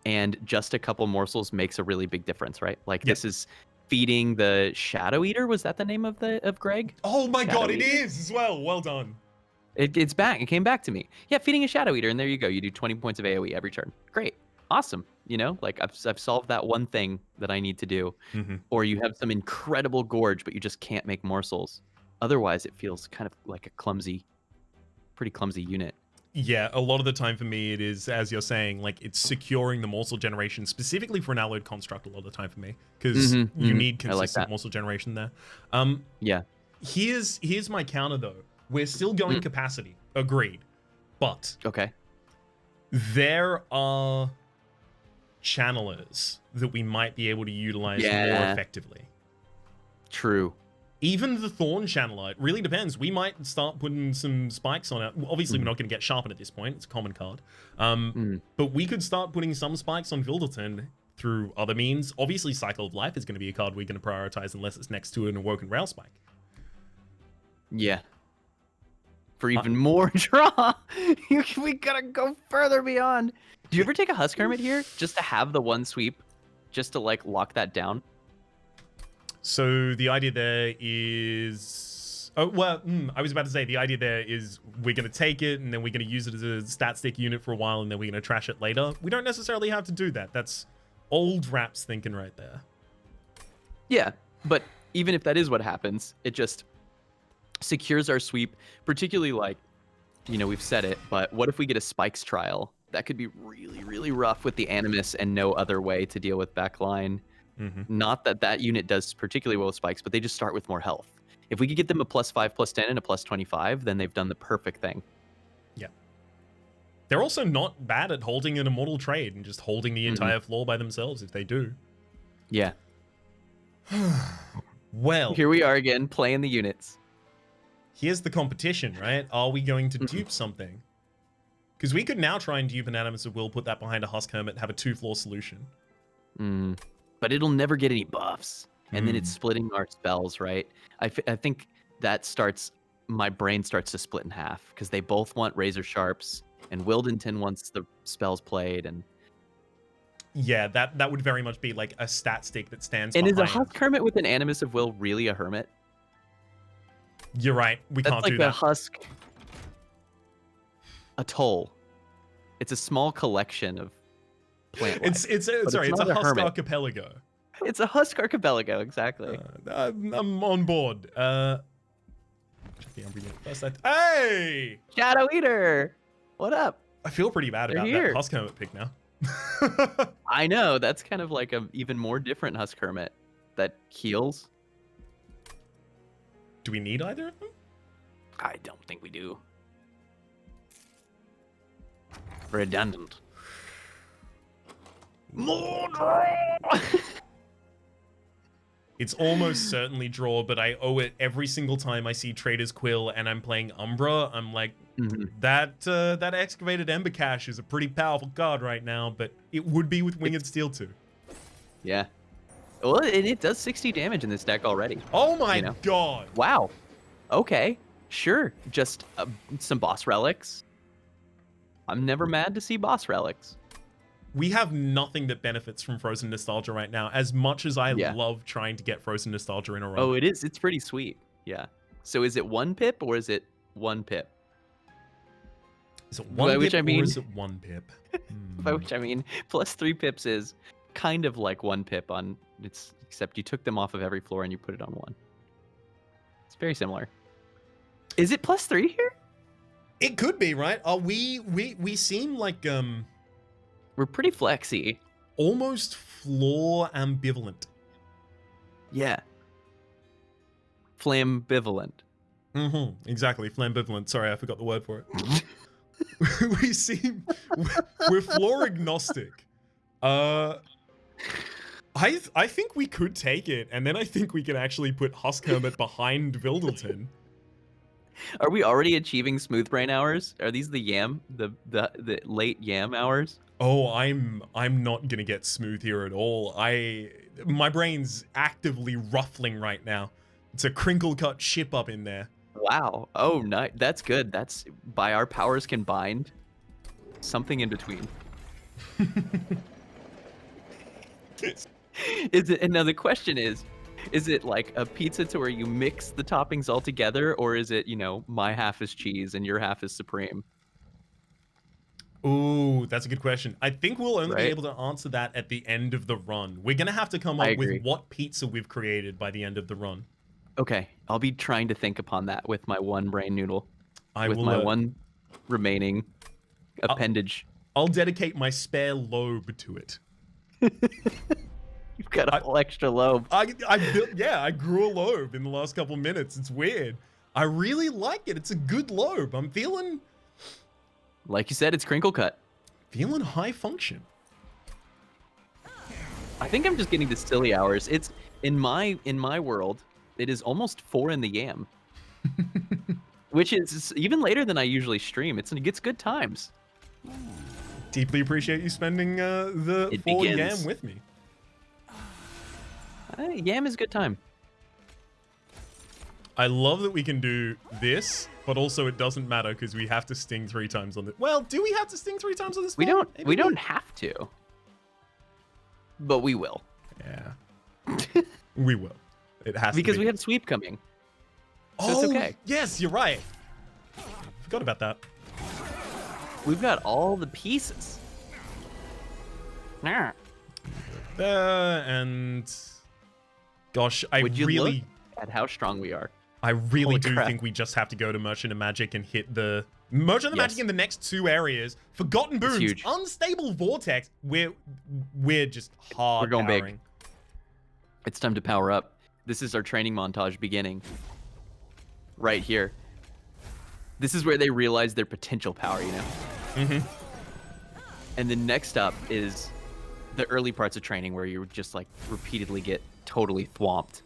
Speaker 2: and just a couple morsels makes a really big difference, right? Like this is feeding the Shadow Eater. Was that the name of Greg?
Speaker 1: Oh my
Speaker 2: Shadow
Speaker 1: god, it
Speaker 2: Eater?
Speaker 1: is as well. Well done.
Speaker 2: It's back. It came back to me. Yeah, feeding a Shadow Eater, and there you go. You do 20 points of AoE every turn. Great. Awesome. You know, like I've solved that one thing that I need to do. Or you have some incredible gorge, but you just can't make morsels. Otherwise, it feels kind of like a pretty clumsy unit.
Speaker 1: Yeah, a lot of the time for me, it is, as you're saying, like it's securing the morsel generation, specifically for an alloyed construct a lot of the time for me, because you need consistent morsel generation there.
Speaker 2: Yeah.
Speaker 1: Here's my counter, though. We're still going capacity. Agreed. But there are channelers that we might be able to utilize more effectively.
Speaker 2: True.
Speaker 1: Even the Thorn channeler, it really depends. We might start putting some spikes on it. Obviously, we're not going to get Sharpen at this point. It's a common card. But we could start putting some spikes on Vilderton through other means. Obviously, Cycle of Life is going to be a card we're going to prioritize unless it's next to an Awoken Rail Spike.
Speaker 2: Yeah. For even more draw, we gotta go further beyond. Do you ever take a Husk Hermit here just to have the one sweep, just to like lock that down?
Speaker 1: So the idea there is, I was about to say the idea there is we're going to take it and then we're going to use it as a stat stick unit for a while and then we're going to trash it later. We don't necessarily have to do that. That's old Raps thinking right there.
Speaker 2: Yeah, but even if that is what happens, it just secures our sweep, particularly like, you know, we've said it, but what if we get a Spikes trial? That could be really, really rough with the Animus and no other way to deal with backline. Not that that unit does particularly well with Spikes, but they just start with more health. If we could get them a +5/+10 and a +25, then they've done the perfect thing. Yeah.
Speaker 1: They're also not bad at holding an Immortal Trade and just holding the entire floor by themselves if they do.
Speaker 2: Yeah.
Speaker 1: Well,
Speaker 2: here we are again, playing the units.
Speaker 1: Here's the competition, right? Are we going to dupe something? Because we could now try and dupe an Animus of Will, put that behind a Husk Hermit, have a 2-floor solution.
Speaker 2: But it'll never get any buffs. And then it's splitting our spells, right? I think that starts, my brain starts to split in half, because they both want Razor Sharps, and Wildenton wants the spells played, and...
Speaker 1: Yeah, that would very much be like a stat stick that stands
Speaker 2: and
Speaker 1: behind.
Speaker 2: Is a Husk Hermit with an Animus of Will really a Hermit?
Speaker 1: You're right. We can't do that.
Speaker 2: That's like a Husk Atoll. It's a small collection of plant life.
Speaker 1: It's a Husk Archipelago.
Speaker 2: It's a Husk Archipelago, exactly.
Speaker 1: I'm on board. Hey!
Speaker 2: Shadow Eater! What up?
Speaker 1: I feel pretty bad about that Husk Hermit pick now.
Speaker 2: I know, that's kind of like an even more different Husk Hermit that heals.
Speaker 1: Do we need either of them?
Speaker 2: I don't think we do. Redundant. More draw!
Speaker 1: It's almost certainly draw, but I owe it every single time I see Trader's Quill and I'm playing Umbra. I'm like, that Excavated Ember Cache is a pretty powerful card right now, but it would be with Winged Steel too.
Speaker 2: Yeah. Well, it does 60 damage in this deck already.
Speaker 1: Oh my god.
Speaker 2: Wow. Okay. Sure. Just some boss relics. I'm never mad to see boss relics.
Speaker 1: We have nothing that benefits from Frozen Nostalgia right now, as much as I love trying to get Frozen Nostalgia in a row.
Speaker 2: Oh, it is. It's pretty sweet. Yeah. So is it 1 pip or is it 1 pip?
Speaker 1: Is it 1 pip or is it 1 pip?
Speaker 2: By which I mean, +3 pips is kind of like 1 pip on it's, except you took them off of every floor and you put it on 1. It's very similar. Is it +3 here?
Speaker 1: It could be, right? We seem like
Speaker 2: we're pretty flexy.
Speaker 1: Almost floor ambivalent.
Speaker 2: Yeah. Flambivalent.
Speaker 1: Exactly, flambivalent. Sorry, I forgot the word for it. we're floor agnostic. I think we could take it, and then I think we can actually put Husk Hermit behind Vildleton.
Speaker 2: Are we already achieving smooth brain hours? Are these the yam, the late yam hours?
Speaker 1: Oh, I'm not gonna get smooth here at all. My brain's actively ruffling right now. It's a crinkle cut ship up in there.
Speaker 2: Wow. Oh, nice. That's good. That's by our powers combined. Something in between. Is it? And now the question is it like a pizza to where you mix the toppings all together, or is it, you know, my half is cheese and your half is supreme?
Speaker 1: Ooh, that's a good question. I think we'll only be
Speaker 2: Right?
Speaker 1: able to answer that at the end of the run. We're gonna have to come
Speaker 2: I
Speaker 1: up
Speaker 2: agree.
Speaker 1: with what pizza we've created by the end of the run.
Speaker 2: Okay, I'll be trying to think upon that with my one brain noodle, with my one remaining appendage.
Speaker 1: I'll dedicate my spare lobe to it.
Speaker 2: You've got a whole extra lobe.
Speaker 1: I grew a lobe in the last couple minutes. It's weird. I really like it. It's a good lobe. I'm feeling
Speaker 2: Like you said, it's crinkle cut.
Speaker 1: high function.
Speaker 2: I think I'm just getting the silly hours. It's in my world, it is almost 4 in the yam. Which is even later than I usually stream. It gets good times.
Speaker 1: Deeply appreciate you spending the
Speaker 2: It
Speaker 1: 4
Speaker 2: begins.
Speaker 1: yam with me.
Speaker 2: Yam is good time.
Speaker 1: I love that we can do this, but also it doesn't matter because we have to sting 3 times on this. Well, do we have to sting 3 times on this?
Speaker 2: We
Speaker 1: one?
Speaker 2: don't.
Speaker 1: Maybe
Speaker 2: We don't have to. But we will.
Speaker 1: Yeah. We will. It has
Speaker 2: Because
Speaker 1: to be.
Speaker 2: we have sweep coming. So it's okay.
Speaker 1: Yes, you're right. Forgot about that.
Speaker 2: We've got all the pieces. Nah.
Speaker 1: And gosh, I
Speaker 2: Would you
Speaker 1: really,
Speaker 2: look at how strong we are?
Speaker 1: I really
Speaker 2: Holy
Speaker 1: do
Speaker 2: crap.
Speaker 1: think we just have to go to Merchant of Magic and hit the Merchant of
Speaker 2: Yes.
Speaker 1: Magic in the next 2 areas. Forgotten Boons,
Speaker 2: huge.
Speaker 1: Unstable Vortex. We're just hard.
Speaker 2: We're going big.
Speaker 1: powering.
Speaker 2: It's time to power up. This is our training montage beginning. Right here. This is where they realize their potential power, you know?
Speaker 1: Mm-hmm.
Speaker 2: And then next up is the early parts of training where you just like repeatedly get totally thwomped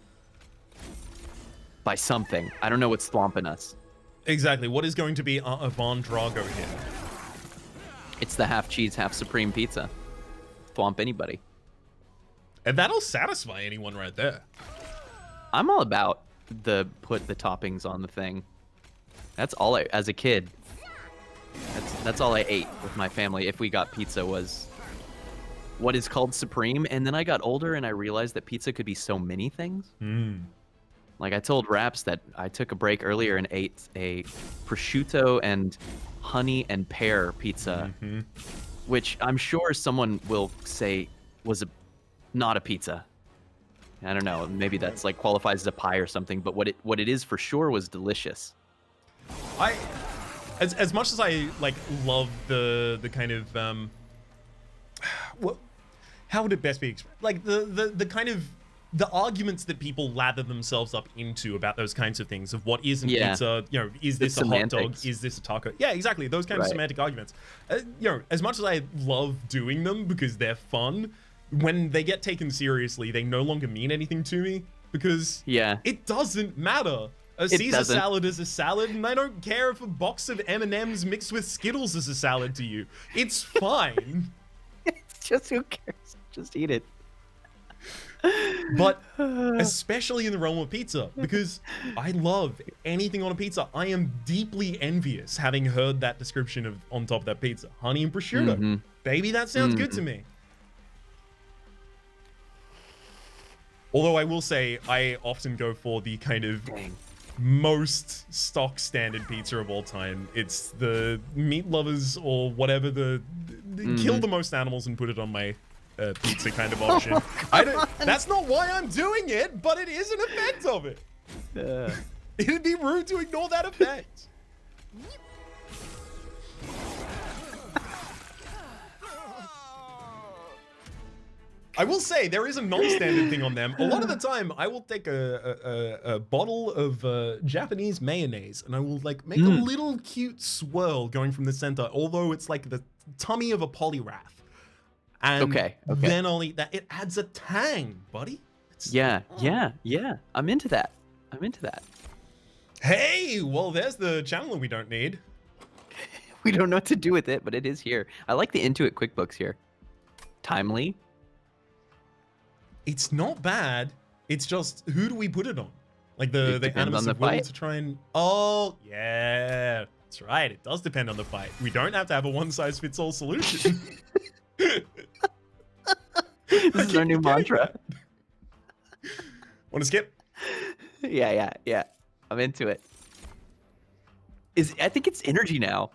Speaker 2: by something. I don't know what's thwomping us.
Speaker 1: Exactly. What is going to be a Von Drago here?
Speaker 2: It's the half cheese, half supreme pizza. Thwomp anybody.
Speaker 1: And that'll satisfy anyone right there.
Speaker 2: I'm all about put the toppings on the thing. That's all as a kid. That's all I ate with my family if we got pizza was what is called supreme. And then I got older and I realized that pizza could be so many things. Like I told Raps that I took a break earlier and ate a prosciutto and honey and pear pizza, which I'm sure someone will say was not a pizza. I don't know. Maybe that's like qualifies as a pie or something. But what it is for sure was delicious.
Speaker 1: As much as I like love the kind of how would it best be expressed? Like the kind of the arguments that people lather themselves up into about those kinds of things of what isn't pizza, you know, is this a hot dog, is this a taco? Yeah, exactly. Those kinds of semantic arguments. You know, as much as I love doing them because they're fun, when they get taken seriously, they no longer mean anything to me because it doesn't matter. A Caesar salad is a salad, and I don't care if a box of M&Ms mixed with Skittles is a salad to you. It's fine.
Speaker 2: It's just who cares? Just eat it.
Speaker 1: But especially in the realm of pizza, because I love anything on a pizza. I am deeply envious having heard that description of on top of that pizza. Honey and prosciutto. Baby, that sounds good to me. Although I will say, I often go for the kind of most stock standard pizza of all time. It's the meat lovers or whatever, the kill the most animals and put it on my pizza kind of option. That's not why I'm doing it, but it is an effect of it. It'd be rude to ignore that effect. I will say there is a non-standard thing on them. A lot of the time, I will take a bottle of Japanese mayonnaise and I will like make a little cute swirl going from the center, although it's like the tummy of a polyrath. And
Speaker 2: Okay.
Speaker 1: then I'll eat that. It adds a tang, buddy.
Speaker 2: Yeah. I'm into that.
Speaker 1: Hey, well, there's the channel we don't need.
Speaker 2: We don't know what to do with it, but it is here. I like the Intuit QuickBooks here. Timely.
Speaker 1: It's not bad. It's just, who do we put it on? Like the
Speaker 2: depends
Speaker 1: animus
Speaker 2: on the
Speaker 1: of will
Speaker 2: fight.
Speaker 1: to try and... Oh, yeah. That's right. It does depend on the fight. We don't have to have a one-size-fits-all solution.
Speaker 2: This is our new mantra.
Speaker 1: Want to skip?
Speaker 2: Yeah. I'm into it. I think it's energy now.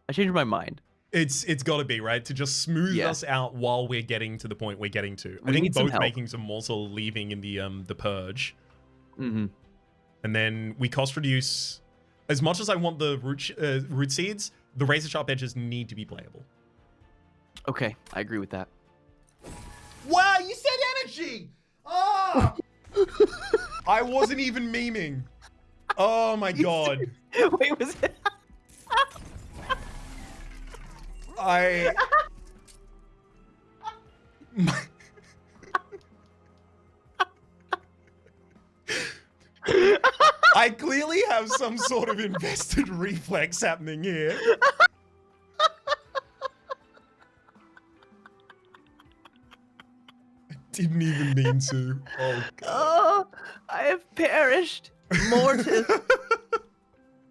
Speaker 2: I changed my mind.
Speaker 1: It's got to be, right? To just smooth us out while we're getting to the point we're getting to. I think both making some morsel leaving in the purge.
Speaker 2: Mm-hmm.
Speaker 1: And then we cost reduce. As much as I want the root seeds, the razor sharp edges need to be playable.
Speaker 2: Okay, I agree with that.
Speaker 1: Wow, you said energy! Oh! I wasn't even memeing. Oh my god.
Speaker 2: Wait, was it?
Speaker 1: I clearly have some sort of invested reflex happening here. I didn't even mean to. Oh, God.
Speaker 2: Oh, I have perished. Mortis.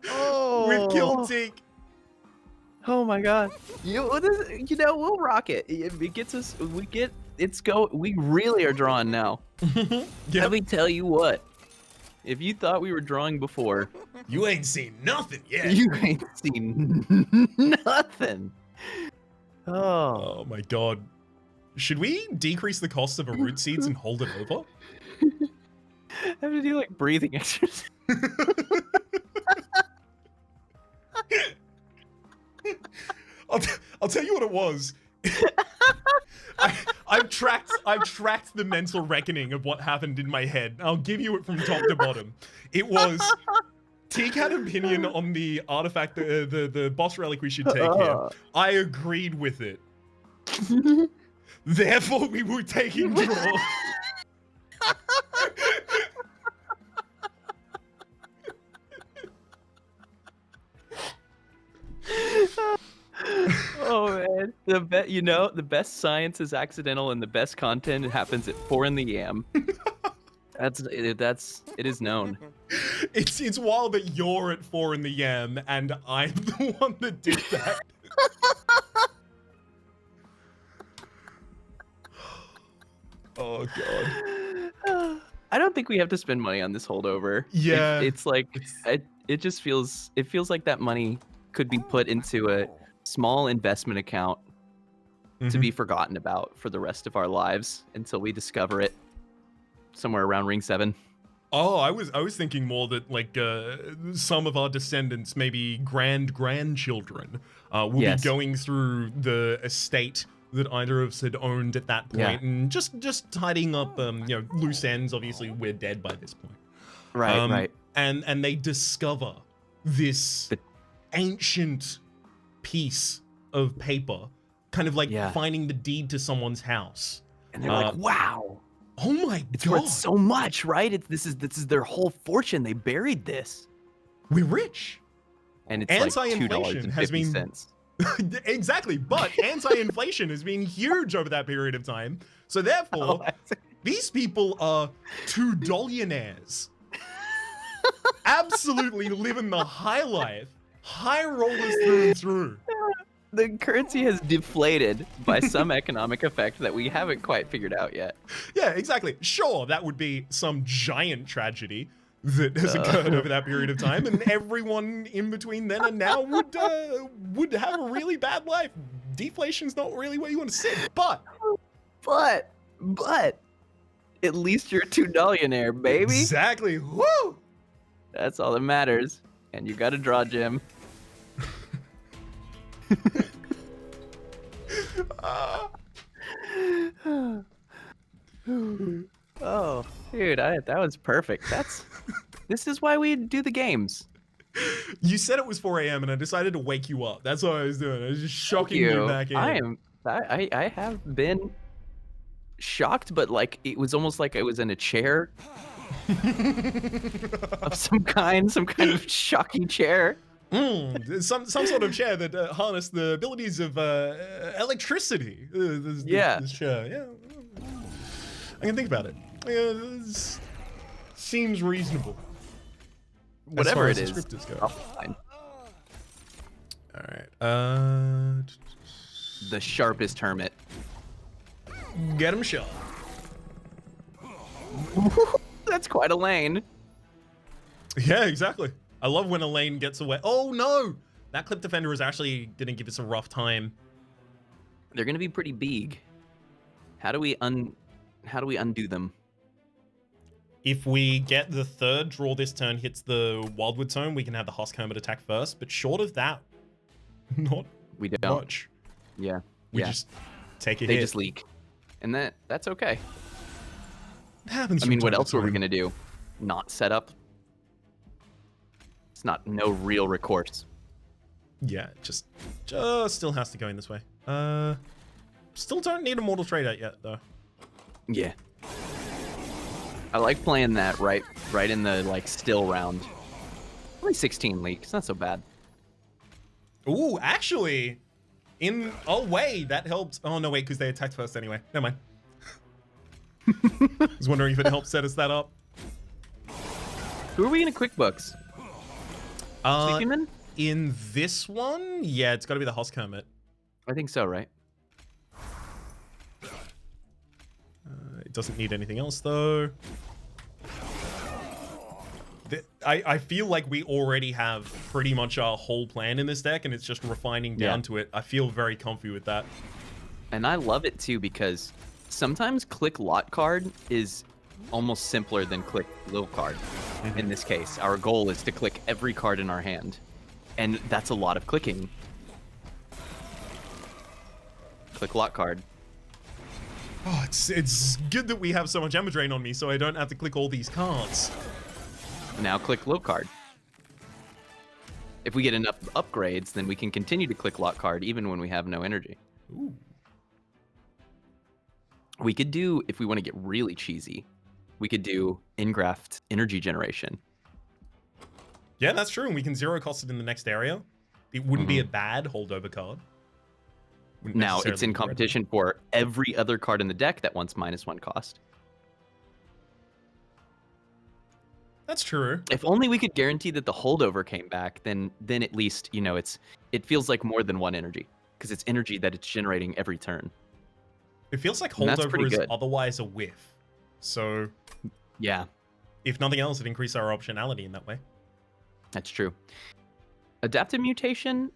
Speaker 2: Oh.
Speaker 1: We've killed Teak.
Speaker 2: Oh my god. You know, we'll rock it. It gets us, we really are drawing now.
Speaker 1: Yep.
Speaker 2: Let me tell you what. If you thought we were drawing before,
Speaker 1: You ain't seen nothing yet.
Speaker 2: you ain't seen nothing. Oh.
Speaker 1: Oh my god. Should we decrease the cost of a root seeds and hold it over?
Speaker 2: I have to do like breathing exercises.
Speaker 1: I'll tell you what it was. I've tracked the mental reckoning of what happened in my head. I'll give you it from top to bottom. It was Teak had an opinion on the artifact, the boss relic we should take here. I agreed with it. Therefore, we were taking draw.
Speaker 2: Oh man, the best science is accidental, and the best content happens at 4 in the yam. It is known.
Speaker 1: It's wild that you're at 4 in the yam and I'm the one that did that. Oh god.
Speaker 2: I don't think we have to spend money on this holdover.
Speaker 1: Yeah.
Speaker 2: It just feels like that money could be put into a small investment account to be forgotten about for the rest of our lives until we discover it somewhere around Ring 7.
Speaker 1: Oh, I was thinking more that like some of our descendants, maybe grandchildren, will be going through the estate that either of us had owned at that point, and just tidying up loose ends. Obviously, we're dead by this point.
Speaker 2: Right.
Speaker 1: And they discover this ancient piece of paper, kind of like finding the deed to someone's house.
Speaker 2: And they're like, wow.
Speaker 1: Oh my
Speaker 2: it's
Speaker 1: god.
Speaker 2: worth so much, right? This is their whole fortune. They buried this.
Speaker 1: We're rich.
Speaker 2: And it's like
Speaker 1: anti-inflation has been exactly, but anti-inflation has been huge over that period of time. So therefore, these people are $2-dollionaires. Absolutely living the high life. High rollers through and through.
Speaker 2: The currency has deflated by some economic effect that we haven't quite figured out yet.
Speaker 1: Yeah, exactly. Sure, that would be some giant tragedy that has occurred over that period of time, and everyone in between then and now would have a really bad life. Deflation's not really where you want to sit, but
Speaker 2: at least you're a $2-dollionaire, baby.
Speaker 1: Exactly. Woo!
Speaker 2: That's all that matters. And you got to draw, Jim. Oh, dude, that was perfect. This is why we do the games.
Speaker 1: You said it was 4 a.m. and I decided to wake you up. That's what I was doing. I was just shocking you back in.
Speaker 2: I have been shocked, but like it was almost like I was in a chair of some kind of shocking chair.
Speaker 1: Some sort of chair that harnessed the abilities of electricity.
Speaker 2: Yeah.
Speaker 1: This chair. Yeah. I can think about it. This seems reasonable.
Speaker 2: Whatever it
Speaker 1: as
Speaker 2: is.
Speaker 1: far as the scripters go.
Speaker 2: Oh, fine.
Speaker 1: All right.
Speaker 2: The sharpest hermit.
Speaker 1: Get him shot.
Speaker 2: That's quite a lane.
Speaker 1: Yeah, exactly. I love when a lane gets away. Oh no! That clip defender is actually gonna give us a rough time.
Speaker 2: They're gonna be pretty big. How do we undo them?
Speaker 1: If we get the third draw this turn hits the Wildwood Tome, we can have the Husk Hermit attack first. But short of that, not
Speaker 2: We don't.
Speaker 1: much.
Speaker 2: Yeah.
Speaker 1: We
Speaker 2: yeah.
Speaker 1: just take a
Speaker 2: They
Speaker 1: hit.
Speaker 2: just leak, and that's okay.
Speaker 1: It happens.
Speaker 2: I
Speaker 1: from
Speaker 2: mean, what
Speaker 1: time to
Speaker 2: else were we
Speaker 1: time.
Speaker 2: gonna do? Not set up? It's not no real recourse.
Speaker 1: Yeah, just still has to go in this way. Still don't need a Mortal Trade out yet though.
Speaker 2: Yeah. I like playing that right in the like still round. Only 16 leaks, not so bad.
Speaker 1: Ooh, actually, oh wait, that helped. Oh no, wait, because they attacked first anyway. Never mind. I was wondering if it helped set us that up.
Speaker 2: Who are we gonna QuickBooks? Sleepyman?
Speaker 1: In this one, yeah, it's got to be the Husk Hermit.
Speaker 2: I think so, right?
Speaker 1: It doesn't need anything else though. I feel like we already have pretty much our whole plan in this deck, and it's just refining down to it. I feel very comfy with that.
Speaker 2: And I love it too because sometimes click lot card is almost simpler than click little card. In this case, our goal is to click every card in our hand, and that's a lot of clicking. Click lot card.
Speaker 1: Oh, it's good that we have so much Ember Drain on me, so I don't have to click all these cards.
Speaker 2: Now click low card. If we get enough upgrades, then we can continue to click lot card even when we have no energy.
Speaker 1: Ooh.
Speaker 2: We could do, if we want to get really cheesy, we could do Ingraft energy generation.
Speaker 1: Yeah, that's true. And we can zero cost it in the next area. It wouldn't be a bad holdover card. Wouldn't
Speaker 2: Now it's
Speaker 1: necessarily
Speaker 2: in
Speaker 1: be
Speaker 2: competition for every other card in the deck that wants -1 cost.
Speaker 1: That's true.
Speaker 2: If only we could guarantee that the holdover came back, then at least, you know, it feels like more than one energy because it's energy that it's generating every turn.
Speaker 1: It feels like
Speaker 2: And that's
Speaker 1: holdover
Speaker 2: pretty
Speaker 1: is
Speaker 2: good.
Speaker 1: otherwise a whiff. So
Speaker 2: Yeah,
Speaker 1: if nothing else, it increases our optionality in that way.
Speaker 2: that's true. Adaptive mutation,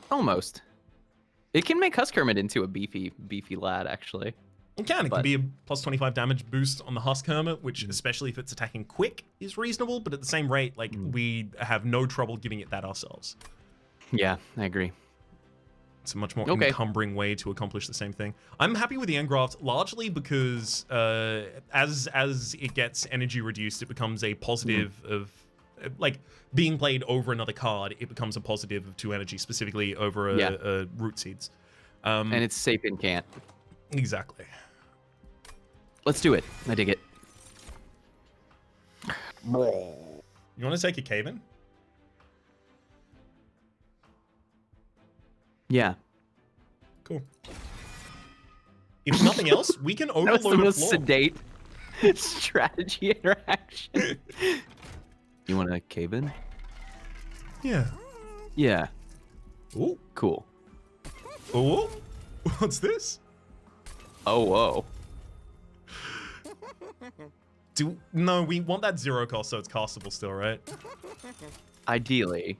Speaker 2: almost. It can make Husk Hermit into a beefy lad, actually.
Speaker 1: It can. It can
Speaker 2: But-
Speaker 1: be a plus 25 damage boost on the Husk Hermit, which, especially if it's attacking quick, is reasonable. But at the same rate, like, we have no trouble giving it that ourselves.
Speaker 2: Yeah, I agree.
Speaker 1: It's a much more
Speaker 2: Okay.
Speaker 1: encumbering way to accomplish the same thing. I'm happy with the Engraft largely because as it gets energy reduced, it becomes a positive of like being played over another card. It becomes a positive of 2 energy, specifically over a Root Seeds.
Speaker 2: And it's safe and can't.
Speaker 1: Exactly.
Speaker 2: Let's do it. I dig it.
Speaker 1: You want to take a cave in?
Speaker 2: Yeah.
Speaker 1: Cool. If nothing else, we can
Speaker 2: That was the
Speaker 1: overload a
Speaker 2: most
Speaker 1: floor.
Speaker 2: sedate strategy interaction. You want to cave in?
Speaker 1: Yeah.
Speaker 2: Yeah.
Speaker 1: Ooh.
Speaker 2: Cool.
Speaker 1: Oh. What's this?
Speaker 2: Oh, whoa.
Speaker 1: No, we want that 0 cost so it's castable still, right?
Speaker 2: Ideally.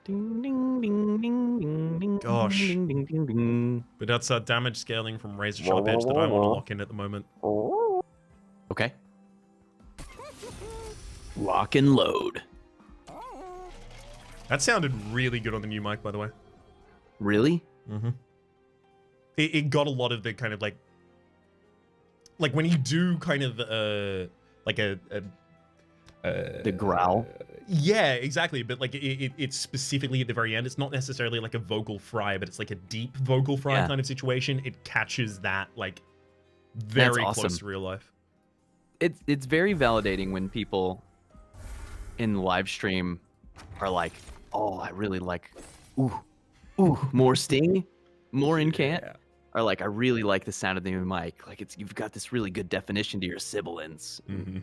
Speaker 2: Ding, ding, ding, ding, ding, ding,
Speaker 1: Gosh.
Speaker 2: ding, ding, ding, ding.
Speaker 1: But that's damage scaling from Razor Sharp Edge that I want to lock in at the moment.
Speaker 2: Okay. Lock and load.
Speaker 1: That sounded really good on the new mic, by the way.
Speaker 2: Really?
Speaker 1: Mm-hmm. It got a lot of the kind of like when you do kind of like a
Speaker 2: The growl.
Speaker 1: Yeah, exactly. But like it's specifically at the very end. It's not necessarily like a vocal fry, but it's like a deep vocal fry kind of situation. It catches that like very close to real life.
Speaker 2: It's very validating when people in the live stream are like, oh, I really like, ooh, more sting, more incant. Yeah. Or like, I really like the sound of the new mic. Like you've got this really good definition to your sibilants.
Speaker 1: Mm-hmm.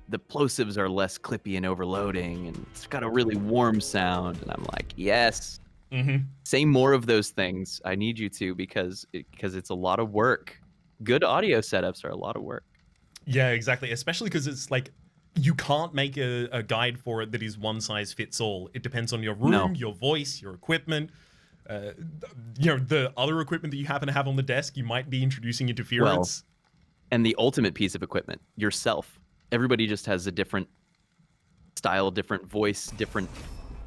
Speaker 2: The plosives are less clippy and overloading, and it's got a really warm sound. And I'm like, yes, say more of those things. I need you to, because it's a lot of work. Good audio setups are a lot of work.
Speaker 1: Yeah, exactly. Especially because it's like, you can't make a guide for it that is one size fits all. It depends on your room, your voice, your equipment. The other equipment that you happen to have on the desk, you might be introducing interference.
Speaker 2: Well, and the ultimate piece of equipment, yourself. Everybody just has a different style, different voice, different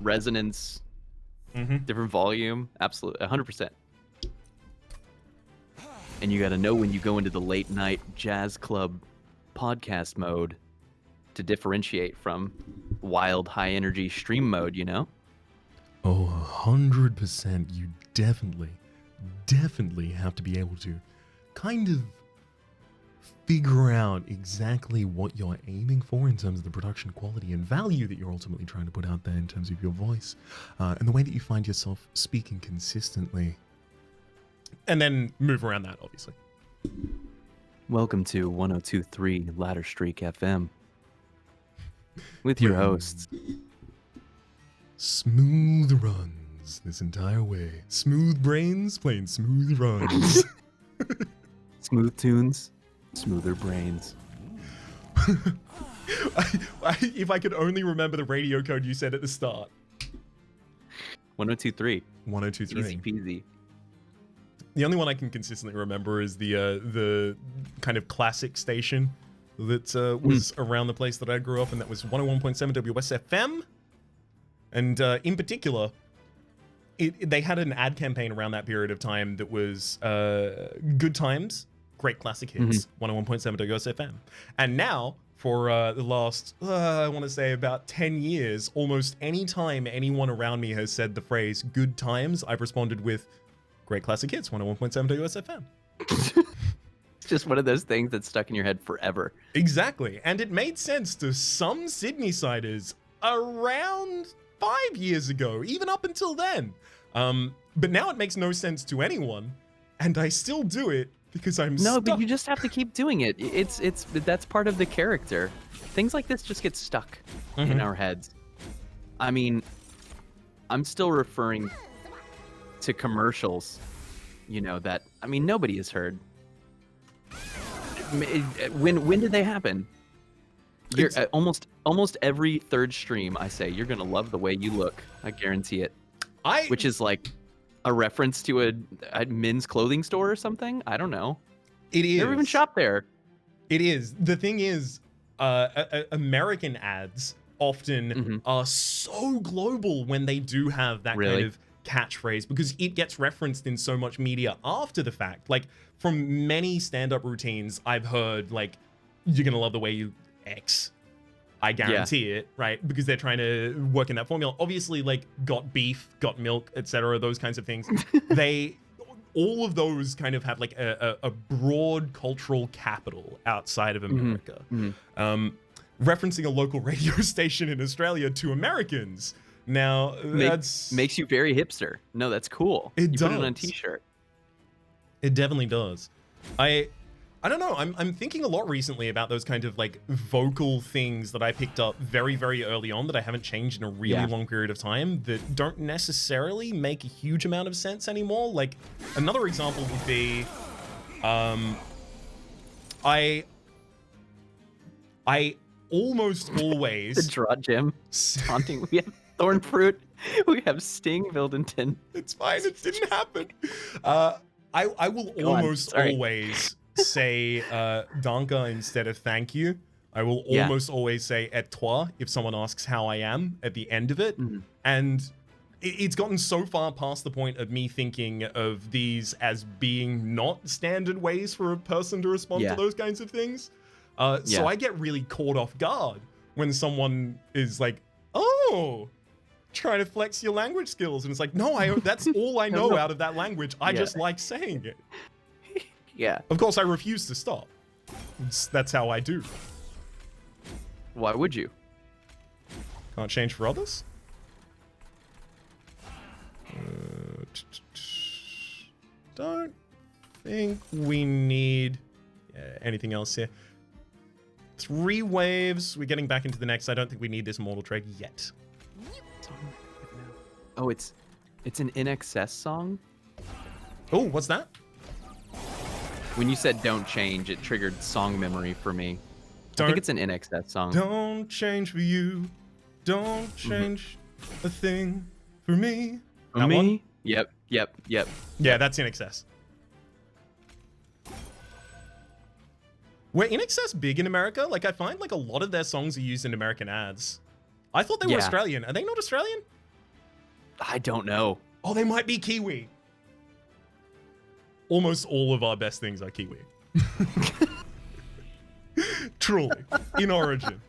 Speaker 2: resonance, different volume. Absolutely, 100%. And you got to know when you go into the late night jazz club podcast mode to differentiate from wild high energy stream mode, you know?
Speaker 1: Oh, 100%. You definitely have to be able to kind of figure out exactly what you're aiming for in terms of the production quality and value that you're ultimately trying to put out there in terms of your voice, and the way that you find yourself speaking consistently. And then move around that, obviously.
Speaker 2: Welcome to 102.3 Ladder Streak FM with your hosts.
Speaker 1: Smooth runs this entire way. Smooth brains playing smooth runs.
Speaker 2: Smooth tunes, smoother brains.
Speaker 1: If I could only remember the radio code you said at the start.
Speaker 2: 102.3.
Speaker 1: 102.3.
Speaker 2: Easy peasy.
Speaker 1: The only one I can consistently remember is the kind of classic station that was around the place that I grew up, and that was 101.7 WSFM. And in particular, they had an ad campaign around that period of time that was Good Times, Great Classic Hits, 101.7 WSFM. And now, for the last, I want to say about 10 years, almost any time anyone around me has said the phrase Good Times, I've responded with Great Classic Hits, 101.7 WSFM.
Speaker 2: It's just one of those things that's stuck in your head forever.
Speaker 1: Exactly. And it made sense to some Sydney-siders around 5 years ago, even up until then. But now it makes no sense to anyone, and I still do it because I'm stuck.
Speaker 2: But you just have to keep doing it. That's part of the character. Things like this just get stuck in our heads. I mean, I'm still referring to commercials, that, I mean, nobody has heard. When did they happen? You're almost every third stream I say you're gonna love the way you look. I guarantee it. Which is like a reference to a men's clothing store or something. I don't know.
Speaker 1: It is.
Speaker 2: Never even shopped there.
Speaker 1: It is. The thing is, American ads often are so global when they do have that kind of catchphrase, because it gets referenced in so much media after the fact. Like, from many stand-up routines, I've heard like, "You're gonna love the way you X." I guarantee it, right? Because they're trying to work in that formula. Obviously, like, got beef, got milk, etc., those kinds of things. All of those kind of have like a broad cultural capital outside of America. Referencing a local radio station in Australia to Americans. Now, that's...
Speaker 2: Makes you very hipster. No, that's cool. You put it on a t-shirt.
Speaker 1: It definitely does. I don't know. I'm thinking a lot recently about those kind of like vocal things that I picked up very, very early on that I haven't changed in a really long period of time, that don't necessarily make a huge amount of sense anymore. Like, another example would be, I almost always...
Speaker 2: The draw gym. Haunting. We have thorn fruit. We have sting, Vildington.
Speaker 1: It's fine. It didn't happen. I will almost always say danke instead of thank you. I will almost always say et toi if someone asks how I am at the end of it. And it's gotten so far past the point of me thinking of these as being not standard ways for a person to respond to those kinds of things. So I get really caught off guard when someone is like, "Oh, trying to flex your language skills," and it's like, "No, that's all I know out of that language. I just like saying it."
Speaker 2: Yeah.
Speaker 1: Of course, I refuse to stop. That's how I do.
Speaker 2: Why would you?
Speaker 1: Can't change for others. Don't think we need anything else here. 3 waves. We're getting back into the next. I don't think we need this immortal trade yet.
Speaker 2: Oh, it's an In Excess song?
Speaker 1: Oh, what's that?
Speaker 2: When you said "don't change," it triggered song memory for me. I think it's an In Excess song.
Speaker 1: Don't change for you. Don't change a thing for me.
Speaker 2: For me? One? Yep.
Speaker 1: Yeah, that's In Excess. Were In Excess big in America? Like, I find like a lot of their songs are used in American ads. I thought they were Australian. Are they not Australian?
Speaker 2: I don't know.
Speaker 1: Oh, they might be Kiwi. Almost all of our best things are Kiwi. Truly. In origin.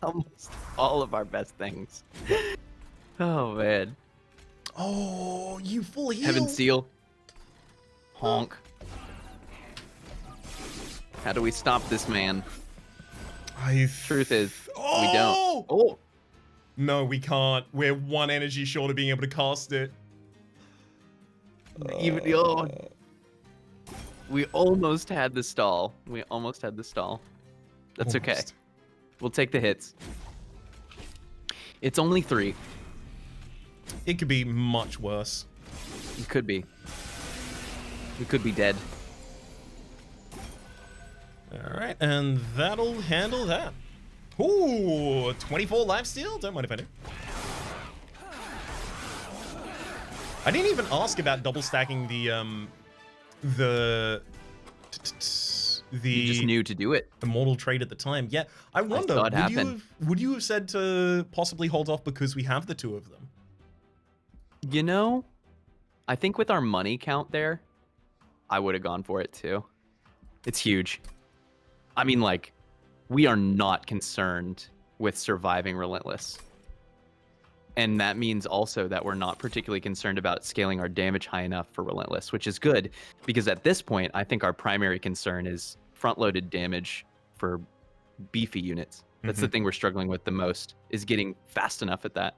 Speaker 2: Almost all of our best things. Oh, man.
Speaker 1: Oh, you full heal.
Speaker 2: Heaven Seal. Honk. How do we stop this man? Truth is, we don't. Oh!
Speaker 1: No, we can't. We're 1 energy short of being able to cast it.
Speaker 2: We almost had the stall. That's okay. We'll take the hits. It's only 3.
Speaker 1: It could be much worse.
Speaker 2: It could be. We could be dead.
Speaker 1: All right, and that'll handle that. Ooh, 24 lifesteal? Don't mind if I do. I didn't even ask about double stacking the
Speaker 2: You just knew to do it.
Speaker 1: Immortal trade at the time. Yeah, I wonder, would you have said to possibly hold off because we have the 2 of them?
Speaker 2: You know, I think with our money count there, I would have gone for it too. It's huge. I mean, like, we are not concerned with surviving Relentless. And that means also that we're not particularly concerned about scaling our damage high enough for Relentless, which is good, because at this point, I think our primary concern is front-loaded damage for beefy units. That's the thing we're struggling with the most, is getting fast enough at that.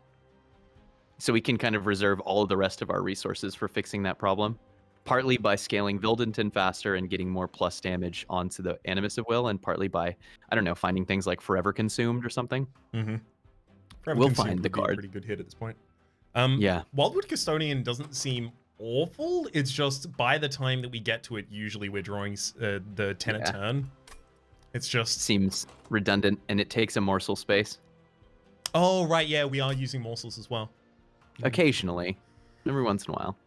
Speaker 2: So we can kind of reserve all of the rest of our resources for fixing that problem, partly by scaling Vildenton faster and getting more plus damage onto the Animus of Will, and partly by, I don't know, finding things like Forever Consumed or something. We'll find the card.
Speaker 1: Pretty good hit at this point.
Speaker 2: Yeah.
Speaker 1: Wildwood Custodian doesn't seem awful. It's just by the time that we get to it, usually we're drawing the 10 a turn. It's just...
Speaker 2: Seems redundant, and it takes a morsel space.
Speaker 1: Oh, right, yeah, we are using morsels as well.
Speaker 2: Occasionally. Every once in a while.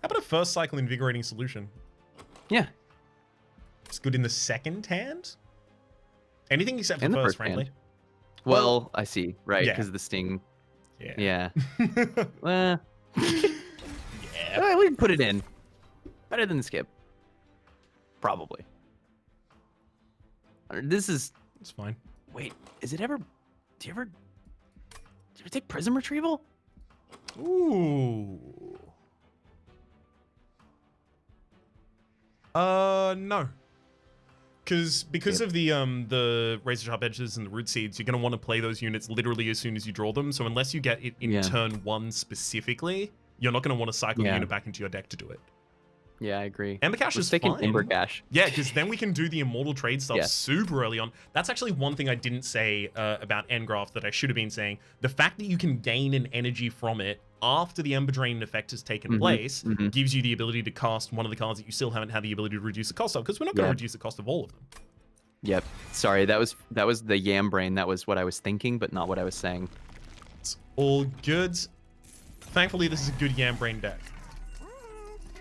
Speaker 1: How about a first cycle Invigorating Solution?
Speaker 2: Yeah.
Speaker 1: It's good in the second hand? Anything except for
Speaker 2: the
Speaker 1: first,
Speaker 2: hand.
Speaker 1: frankly.
Speaker 2: Well, I see. Right, because of the sting.
Speaker 1: Yeah.
Speaker 2: Well, we can put it in. Better than the skip. Probably. This is...
Speaker 1: It's fine.
Speaker 2: Wait, is it ever... Do you ever take Prism Retrieval?
Speaker 1: Ooh. No. Because of the razor sharp edges and the root seeds, you're gonna want to play those units literally as soon as you draw them. So unless you get it in turn 1 specifically, you're not gonna want to cycle the unit back into your deck to do it.
Speaker 2: Yeah, I agree.
Speaker 1: Ember Cache is fine.
Speaker 2: Ember Cache.
Speaker 1: Yeah, because then we can do the immortal trade stuff super early on. That's actually one thing I didn't say about Engraft that I should have been saying. The fact that you can gain an energy from it after the Ember Drain effect has taken place gives you the ability to cast one of the cards that you still haven't had the ability to reduce the cost of, because we're not going to reduce the cost of all of them.
Speaker 2: Yep. Sorry, that was the Yam Brain. That was what I was thinking, but not what I was saying.
Speaker 1: It's all good. Thankfully, this is a good Yam Brain deck.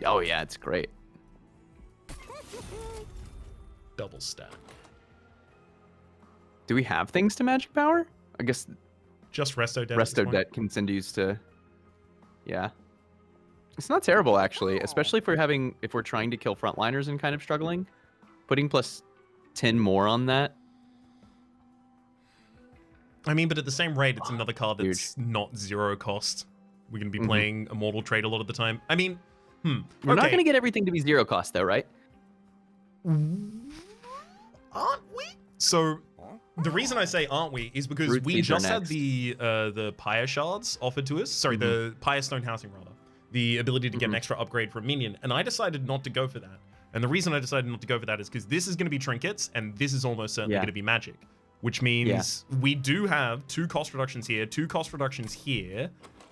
Speaker 2: Oh yeah, it's great.
Speaker 1: Double stack.
Speaker 2: Do we have things to magic power? I guess
Speaker 1: just Resto Debt.
Speaker 2: Resto Debt can send you to... Yeah. It's not terrible, actually, especially if we're trying to kill frontliners and kind of struggling. Putting plus 10 more on that.
Speaker 1: I mean, but at the same rate, it's another card that's not 0 cost. We're going to be playing Immortal Trade a lot of the time. I mean,
Speaker 2: We're not going to get everything to be 0 cost, though, right?
Speaker 1: Aren't we? So, the reason I say aren't we is because we just had the Pyre Shards offered to us. Sorry, the Pyre Stone Housing, rather. The ability to get an extra upgrade for a minion. And I decided not to go for that. And the reason I decided not to go for that is because this is going to be trinkets, and this is almost certainly going to be magic. Which means we do have 2 cost reductions here, 2 cost reductions here.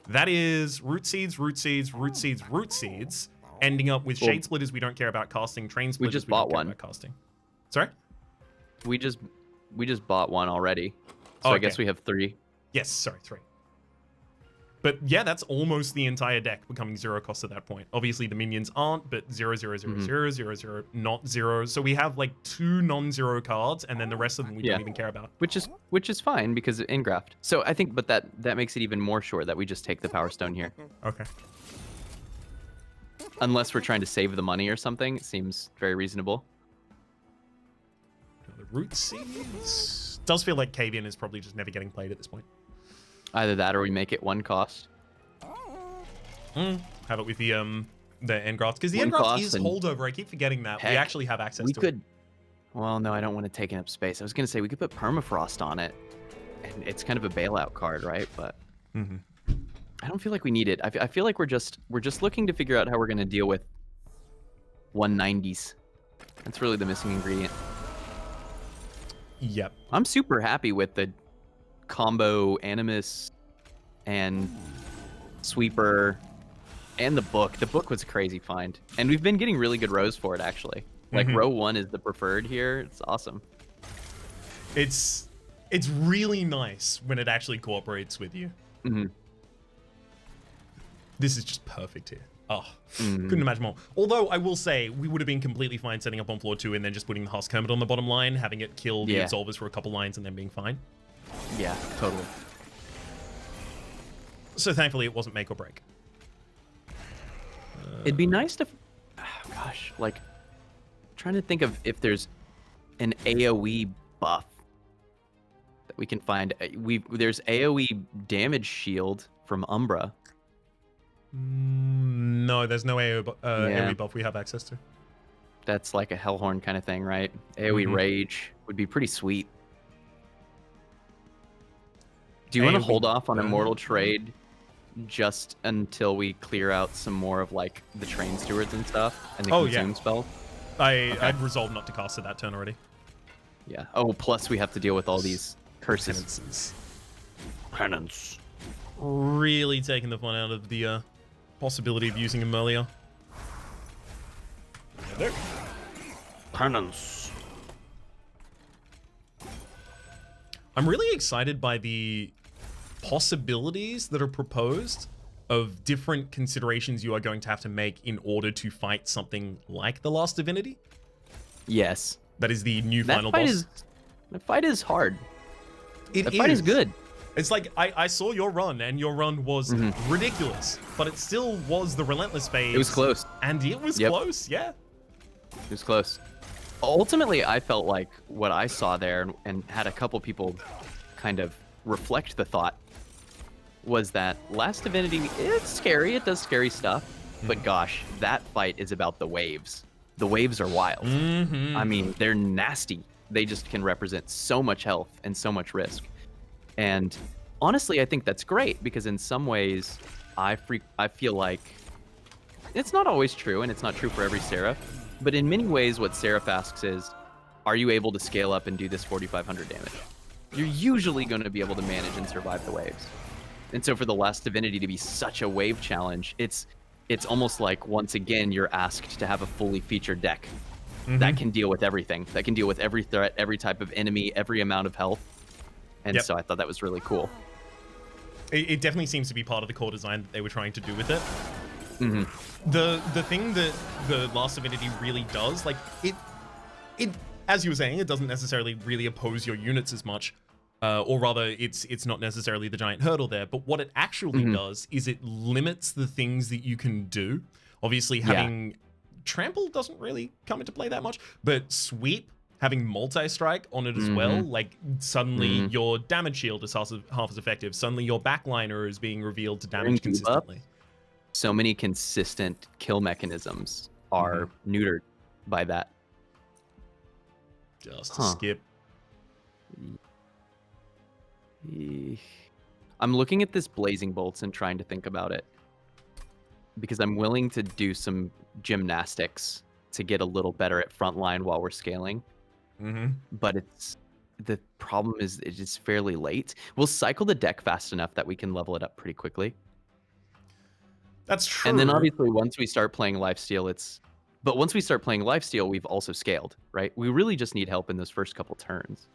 Speaker 1: That is Root Seeds, Root Seeds, Root Seeds, Root Seeds, ending up with Shade Splitters we don't care about casting, Train Splitters
Speaker 2: we just bought one.
Speaker 1: About casting. Sorry?
Speaker 2: We just bought one already. So I guess we have 3.
Speaker 1: Yes, sorry, 3. But yeah, that's almost the entire deck becoming 0 cost at that point. Obviously, the minions aren't, but 0, 0, 0, 0, 0, 0, not 0. So we have like 2 non-0 cards, and then the rest of them we don't even care about.
Speaker 2: Which is fine because of Ingraft. So I think, but that makes it even more sure that we just take the Power Stone here.
Speaker 1: Okay.
Speaker 2: Unless we're trying to save the money or something, it seems very reasonable.
Speaker 1: The Root Seeds does feel like Cave-In is probably just never getting played at this point.
Speaker 2: Either that or we make it 1 cost.
Speaker 1: How about with the Engraft? Because the Engraft is holdover. I keep forgetting that. We actually have access to it.
Speaker 2: Well, no, I don't want to take up space. I was going to say we could put Permafrost on it. And it's kind of a bailout card, right? But I don't feel like we need it. I feel like we're just looking to figure out how we're going to deal with 190s. That's really the missing ingredient.
Speaker 1: Yep.
Speaker 2: I'm super happy with the combo Animus and Sweeper and the book. The book was a crazy find. And we've been getting really good rows for it, actually. Like, row 1 is the preferred here. It's awesome.
Speaker 1: It's really nice when it actually cooperates with you. This is just perfect here. Oh, couldn't imagine more. Although, I will say, we would have been completely fine setting up on floor 2 and then just putting the Husk Hermit on the bottom line, having it kill the Absolvers for a couple lines and then being fine.
Speaker 2: Yeah, totally.
Speaker 1: So thankfully, it wasn't make or break.
Speaker 2: It'd be nice to... Oh, gosh, like... trying to think of if there's an AoE buff that we can find. There's AoE damage shield from Umbra.
Speaker 1: No, there's no AoE buff we have access to.
Speaker 2: That's like a Hellhorn kind of thing, right? AoE Rage would be pretty sweet. Do you want to hold off on Immortal Trade just until we clear out some more of like the Train Stewards and stuff and the Consume spell?
Speaker 1: I'd resolved not to cast it that turn already.
Speaker 2: Yeah. Oh, plus we have to deal with all these curses.
Speaker 1: Penance. Really taking the fun out of the possibility of using him earlier.
Speaker 2: Penance.
Speaker 1: I'm really excited by the possibilities that are proposed of different considerations you are going to have to make in order to fight something like the Last Divinity.
Speaker 2: Yes.
Speaker 1: That is the new final boss.
Speaker 2: That fight is hard.
Speaker 1: That
Speaker 2: fight is good.
Speaker 1: It's like, I saw your run, and your run was ridiculous, but it still was the Relentless phase.
Speaker 2: It was close.
Speaker 1: And it was close, yeah.
Speaker 2: It was close. Ultimately, I felt like what I saw there, and had a couple people kind of reflect the thought, was that Last Divinity, it's scary, it does scary stuff, but gosh, that fight is about the waves. The waves are wild. I mean, they're nasty. They just can represent so much health and so much risk. And honestly, I think that's great, because in some ways, I feel like it's not always true, and it's not true for every Seraph, but in many ways, what Seraph asks is, are you able to scale up and do this 4,500 damage? You're usually going to be able to manage and survive the waves. And so for the Last Divinity to be such a wave challenge, it's almost like, once again, you're asked to have a fully featured deck that can deal with everything, that can deal with every threat, every type of enemy, every amount of health. And so I thought that was really cool.
Speaker 1: It definitely seems to be part of the core design that they were trying to do with it. The thing that the Last Divinity really does, like, it as you were saying, it doesn't necessarily really oppose your units as much. Or rather, it's not necessarily the giant hurdle there, but what it actually does is it limits the things that you can do. Obviously, having Trample doesn't really come into play that much, but Sweep having multi-strike on it as well, like suddenly your damage shield is half as effective. Suddenly your backliner is being revealed to damage consistently.
Speaker 2: So many consistent kill mechanisms are neutered by that.
Speaker 1: Just a skip.
Speaker 2: I'm looking at this Blazing Bolts and trying to think about it. Because I'm willing to do some gymnastics to get a little better at frontline while we're scaling. But the problem is it's fairly late. We'll cycle the deck fast enough that we can level it up pretty quickly.
Speaker 1: That's true.
Speaker 2: And then obviously once we start playing lifesteal, but once we start playing lifesteal, we've also scaled, right? We really just need help in those first couple turns.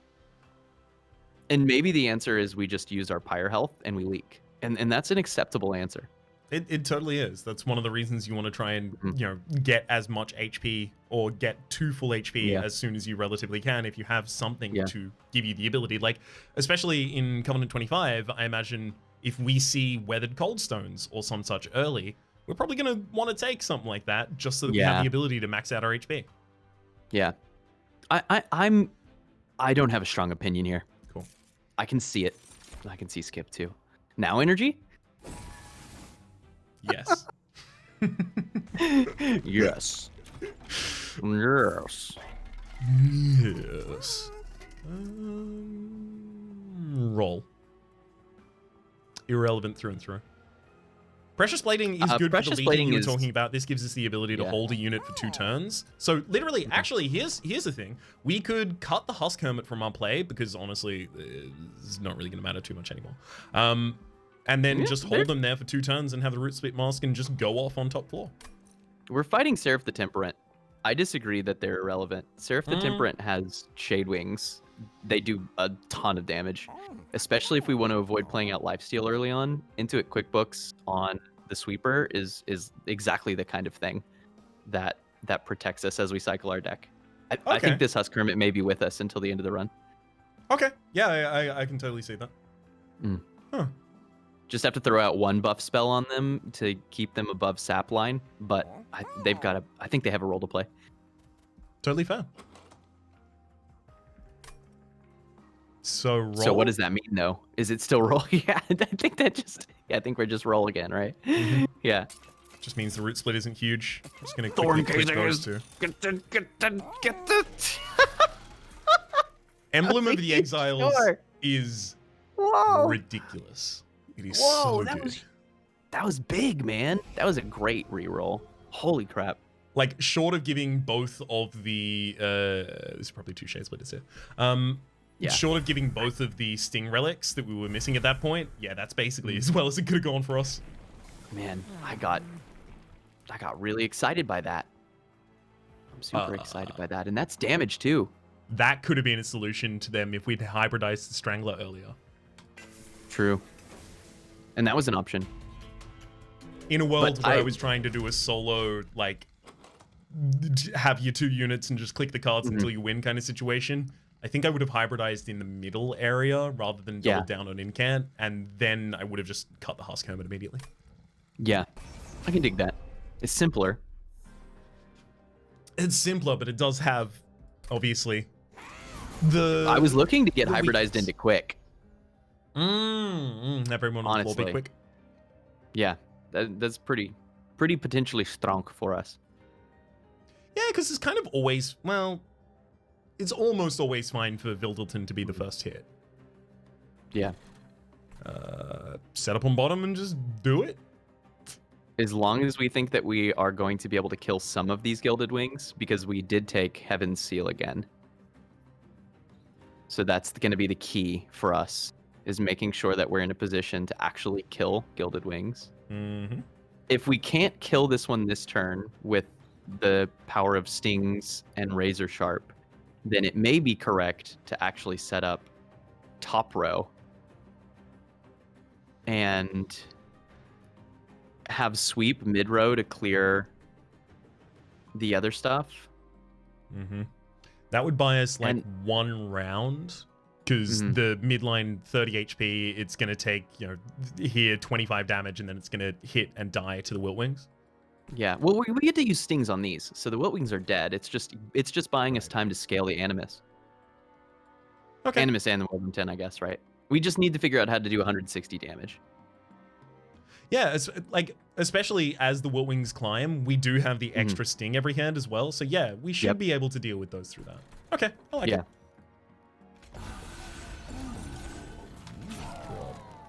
Speaker 2: And maybe the answer is we just use our pyre health and we leak. And that's an acceptable answer.
Speaker 1: It totally is. That's one of the reasons you want to try and get as much HP or get to full HP as soon as you relatively can if you have something to give you the ability. Like, especially in Covenant 25, I imagine if we see Weathered Coldstones or some such early, we're probably going to want to take something like that just so that we have the ability to max out our HP.
Speaker 2: Yeah. I don't have a strong opinion here.
Speaker 1: Cool.
Speaker 2: I can see it. I can see skip too. Now energy?
Speaker 1: Yes.
Speaker 2: Yes. Yes.
Speaker 1: Yes. Roll. Irrelevant through and through. Precious Plating is good for the leaking you were talking about. This gives us the ability to hold a unit for 2 turns. So literally, actually, here's the thing. We could cut the Husk Hermit from our play because honestly, it's not really going to matter too much anymore. And then just hold them there for 2 turns and have the Root Split Mask and just go off on top floor.
Speaker 2: We're fighting Seraph the Temperate. I disagree that they're irrelevant. Seraph the Temperate has Shade Wings. They do a ton of damage, especially if we want to avoid playing out Lifesteal early on. Intuit QuickBooks on the Sweeper is exactly the kind of thing that protects us as we cycle our deck. I think this Husk Hermit may be with us until the end of the run.
Speaker 1: Okay. Yeah, I can totally see that. Huh.
Speaker 2: Just have to throw out 1 buff spell on them to keep them above sap line, but I think they have a role to play.
Speaker 1: Totally fair. So roll.
Speaker 2: So what does that mean though? Is it still roll? Yeah, I think we're just roll again, right? Yeah.
Speaker 1: Just means the Root Split isn't huge. I'm just gonna quickly click those 2.
Speaker 2: Get the
Speaker 1: Emblem of the Exiles is ridiculous. It is so good.
Speaker 2: That was big, man. That was a great reroll. Holy crap.
Speaker 1: Like, short of giving both of the... there's probably 2 Shade Splitters here. Short of giving both of the Sting Relics that we were missing at that point, that's basically as well as it could have gone for us.
Speaker 2: Man, I got really excited by that. I'm super excited by that. And that's damage, too.
Speaker 1: That could have been a solution to them if we'd hybridized the Strangler earlier.
Speaker 2: True. And that was an option.
Speaker 1: In a world where I was trying to do a solo, like, have your 2 units and just click the cards until you win kind of situation, I think I would have hybridized in the middle area rather than double down on incant, and then I would have just cut the Husk Hermit immediately.
Speaker 2: Yeah, I can dig that. It's simpler.
Speaker 1: It's simpler, but it does have, obviously,
Speaker 2: I was looking to get hybridized into quick.
Speaker 1: Everyone will be quick.
Speaker 2: Yeah, that's pretty potentially strong for us.
Speaker 1: Yeah, because it's kind of always, well, it's almost always fine for Vildleton to be the first hit.
Speaker 2: Yeah.
Speaker 1: Set up on bottom and just do it.
Speaker 2: As long as we think that we are going to be able to kill some of these Gilded Wings, because we did take Heaven's Seal again. So that's going to be the key for us, is making sure that we're in a position to actually kill Gilded Wings. If we can't kill this one this turn with the power of Stings and Razor Sharp, then it may be correct to actually set up top row and have sweep mid row to clear the other stuff.
Speaker 1: That would buy us like 1 round, because the midline 30 HP, it's going to take, here 25 damage, and then it's going to hit and die to the Wilt Wings.
Speaker 2: Yeah. Well, we get to use stings on these, so the Wiltwings are dead. It's just buying us time to scale the Animus.
Speaker 1: Okay.
Speaker 2: Animus and the Wilmington, I guess, right? We just need to figure out how to do 160 damage.
Speaker 1: Yeah, it's like especially as the Wiltwings climb, we do have the extra sting every hand as well. So yeah, we should be able to deal with those through that. Okay, I like it.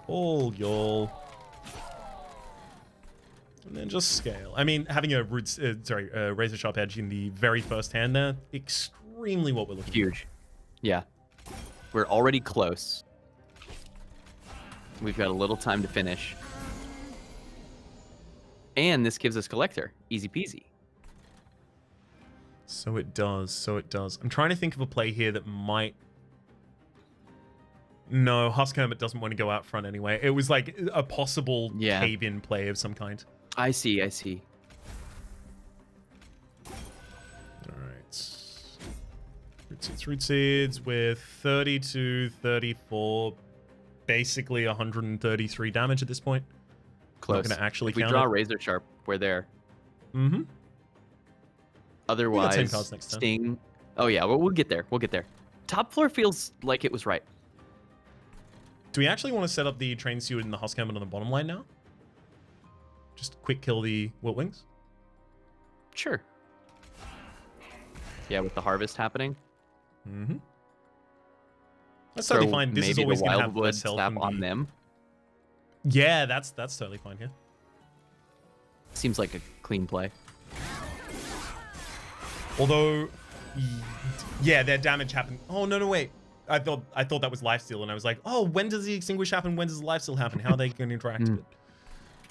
Speaker 1: All y'all. And then just scale. I mean, having a razor sharp edge in the very first hand there, extremely what we're looking for.
Speaker 2: Huge. Yeah. We're already close. We've got a little time to finish. And this gives us Collector. Easy peasy.
Speaker 1: So it does. So it does. I'm trying to think of a play here that might... No, Husk Hermit doesn't want to go out front anyway. It was like a possible cave-in play of some kind.
Speaker 2: I see, I see.
Speaker 1: Alright. Root Seeds with 32, 34, basically 133 damage at this point.
Speaker 2: Close.
Speaker 1: Not going to actually
Speaker 2: if we
Speaker 1: count
Speaker 2: draw
Speaker 1: it.
Speaker 2: Razor Sharp, we're there.
Speaker 1: Mm-hmm.
Speaker 2: Otherwise,
Speaker 1: 10 cards next turn.
Speaker 2: Sting. Oh yeah, we'll get there. We'll get there. Top floor feels like it was right.
Speaker 1: Do we actually want to set up the Train Steward and the Husk Helmet on the bottom line now? Just quick kill the Wiltwings?
Speaker 2: Sure. Yeah, with the harvest happening.
Speaker 1: Mm-hmm. That's totally fine. This is always going to have less health
Speaker 2: on them.
Speaker 1: Yeah, that's totally fine here.
Speaker 2: Seems like a clean play.
Speaker 1: Although, yeah, their damage happened. Oh no, wait. I thought that was lifesteal, and I was like, oh, when does the extinguish happen? When does the lifesteal happen? How are they going to interact with it?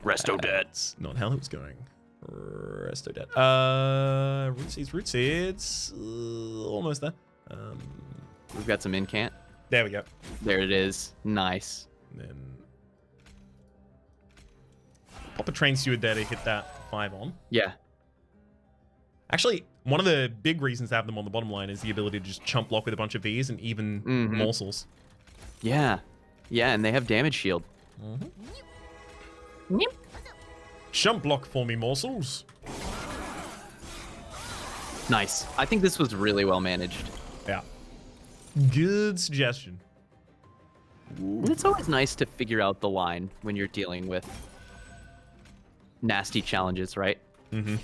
Speaker 2: Resto dead.
Speaker 1: That's not how it was going. Resto dead. Root seeds. Almost there.
Speaker 2: We've got some incant.
Speaker 1: There we go.
Speaker 2: There it is. Nice.
Speaker 1: And then pop a Train Steward there to hit that 5 on.
Speaker 2: Yeah.
Speaker 1: Actually, one of the big reasons to have them on the bottom line is the ability to just chump block with a bunch of Vs and even morsels.
Speaker 2: Yeah. Yeah, and they have damage shield.
Speaker 1: Chump block for me, morsels.
Speaker 2: Nice. I think this was really well managed.
Speaker 1: Yeah. Good suggestion.
Speaker 2: And it's always nice to figure out the line when you're dealing with nasty challenges, right?
Speaker 1: Mm-hmm.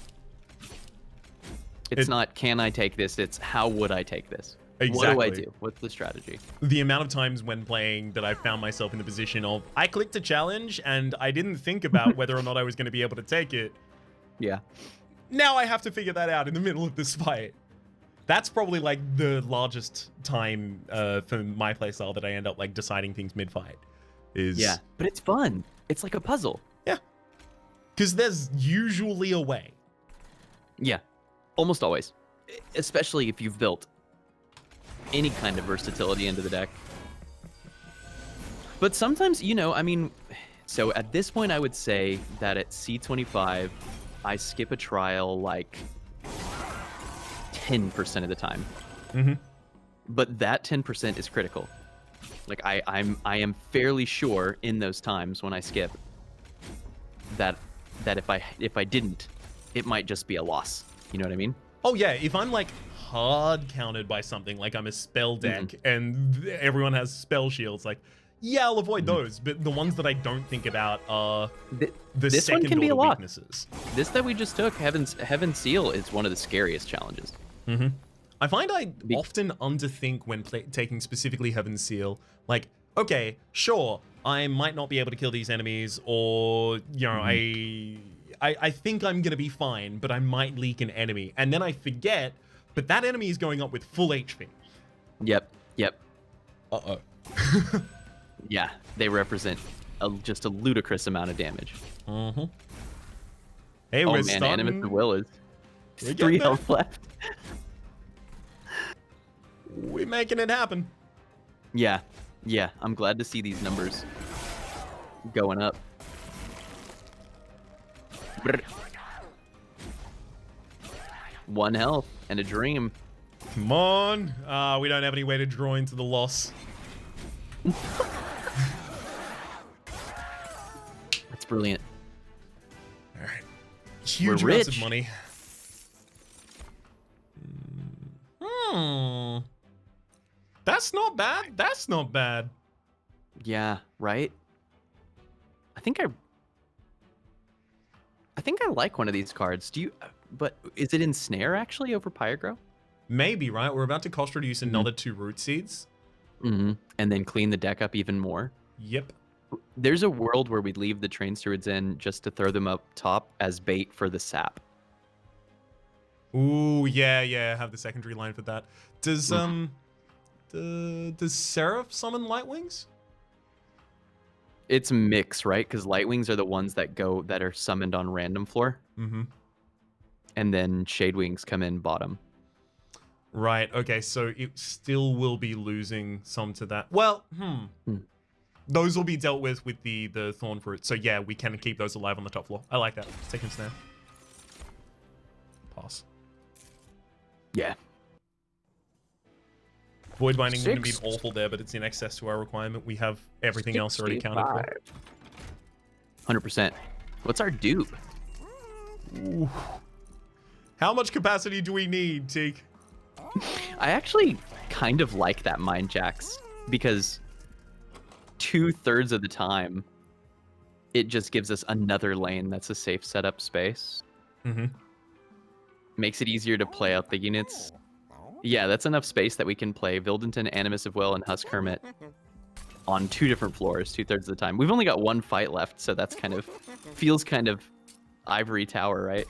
Speaker 2: It's not, can I take this? It's, how would I take this?
Speaker 1: Exactly.
Speaker 2: What do I do? What's the strategy?
Speaker 1: The amount of times when playing that I found myself in the position of, I clicked a challenge and I didn't think about whether or not I was going to be able to take it.
Speaker 2: Yeah.
Speaker 1: Now I have to figure that out in the middle of this fight. That's probably like the largest time for my playstyle that I end up like deciding things mid-fight.
Speaker 2: Yeah, but it's fun. It's like a puzzle.
Speaker 1: Yeah. Because there's usually a way.
Speaker 2: Yeah. Almost always. Especially if you've built any kind of versatility into the deck. But sometimes, you know, I mean, so at this point I would say that at C25, I skip a trial like 10% of the time.
Speaker 1: Mm-hmm.
Speaker 2: But that 10% is critical. Like I am fairly sure in those times when I skip that if I didn't, it might just be a loss. You know what I mean?
Speaker 1: Oh yeah, if I'm like hard countered by something, like I'm a spell deck and everyone has spell shields, like yeah, I'll avoid those. But the ones that I don't think about are the second order weaknesses.
Speaker 2: This that we just took, Heaven's Seal, is one of the scariest challenges.
Speaker 1: Mm-hmm. I find I often underthink when taking specifically Heaven's Seal. Like, okay, sure, I might not be able to kill these enemies, or you know, I think I'm gonna be fine, but I might leak an enemy, and then I forget. But that enemy is going up with full HP.
Speaker 2: Yep.
Speaker 1: Uh-oh.
Speaker 2: Yeah, they represent just a ludicrous amount of damage.
Speaker 1: Mm-hmm. Hey,
Speaker 2: oh
Speaker 1: we're
Speaker 2: man,
Speaker 1: starting...
Speaker 2: Animus of Will is 3
Speaker 1: 3
Speaker 2: health left.
Speaker 1: We're making it happen.
Speaker 2: Yeah, I'm glad to see these numbers going up. Brr. 1 health and a dream.
Speaker 1: Come on. We don't have any way to draw into the loss.
Speaker 2: That's brilliant.
Speaker 1: All right. Huge
Speaker 2: We're
Speaker 1: amounts of
Speaker 2: rich.
Speaker 1: money. That's not bad. That's not bad.
Speaker 2: Yeah, right? I think I like one of these cards. Do you but is it in Snare actually over Pyrogrow?
Speaker 1: Maybe, right? We're about to cost reduce another 2 root seeds.
Speaker 2: Mm-hmm. And then clean the deck up even more.
Speaker 1: Yep.
Speaker 2: There's a world where we'd leave the Train Stewards in just to throw them up top as bait for the sap.
Speaker 1: Ooh, yeah, have the secondary line for that. Does does Seraph summon Lightwings?
Speaker 2: It's a mix, right? Because Lightwings are the ones that are summoned on random floor.
Speaker 1: Mm-hmm.
Speaker 2: And then Shadewings come in bottom.
Speaker 1: Right, okay, so it still will be losing some to that. Well, those will be dealt with the Thorn Fruit. So yeah, we can keep those alive on the top floor. I like that. Second snare. Pass.
Speaker 2: Yeah.
Speaker 1: Void Binding wouldn't have been awful there, but it's in excess to our requirement. We have everything else already accounted for.
Speaker 2: 100%. What's our dupe?
Speaker 1: Ooh. How much capacity do we need, Teak?
Speaker 2: I actually kind of like that Mind Jacks because 2/3 of the time it just gives us another lane that's a safe setup space.
Speaker 1: Mm-hmm.
Speaker 2: Makes it easier to play out the units. Yeah, that's enough space that we can play Vildington, Animus of Will, and Husk Hermit on 2 different floors 2/3 of the time. We've only got 1 fight left, so that's feels kind of Ivory Tower, right?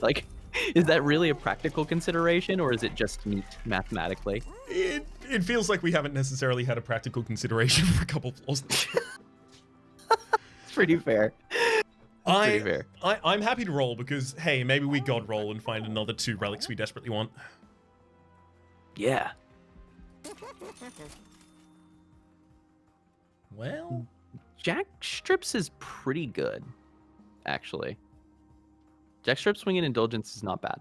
Speaker 2: Like, is that really a practical consideration, or is it just neat mathematically?
Speaker 1: It feels like we haven't necessarily had a practical consideration for a couple floors.
Speaker 2: It's pretty fair. Pretty fair.
Speaker 1: I'm happy to roll because, hey, maybe we god roll and find another 2 relics we desperately want.
Speaker 2: Yeah.
Speaker 1: Well,
Speaker 2: Jack Strips is pretty good, actually. Jack Strips Swinging Indulgence is not bad.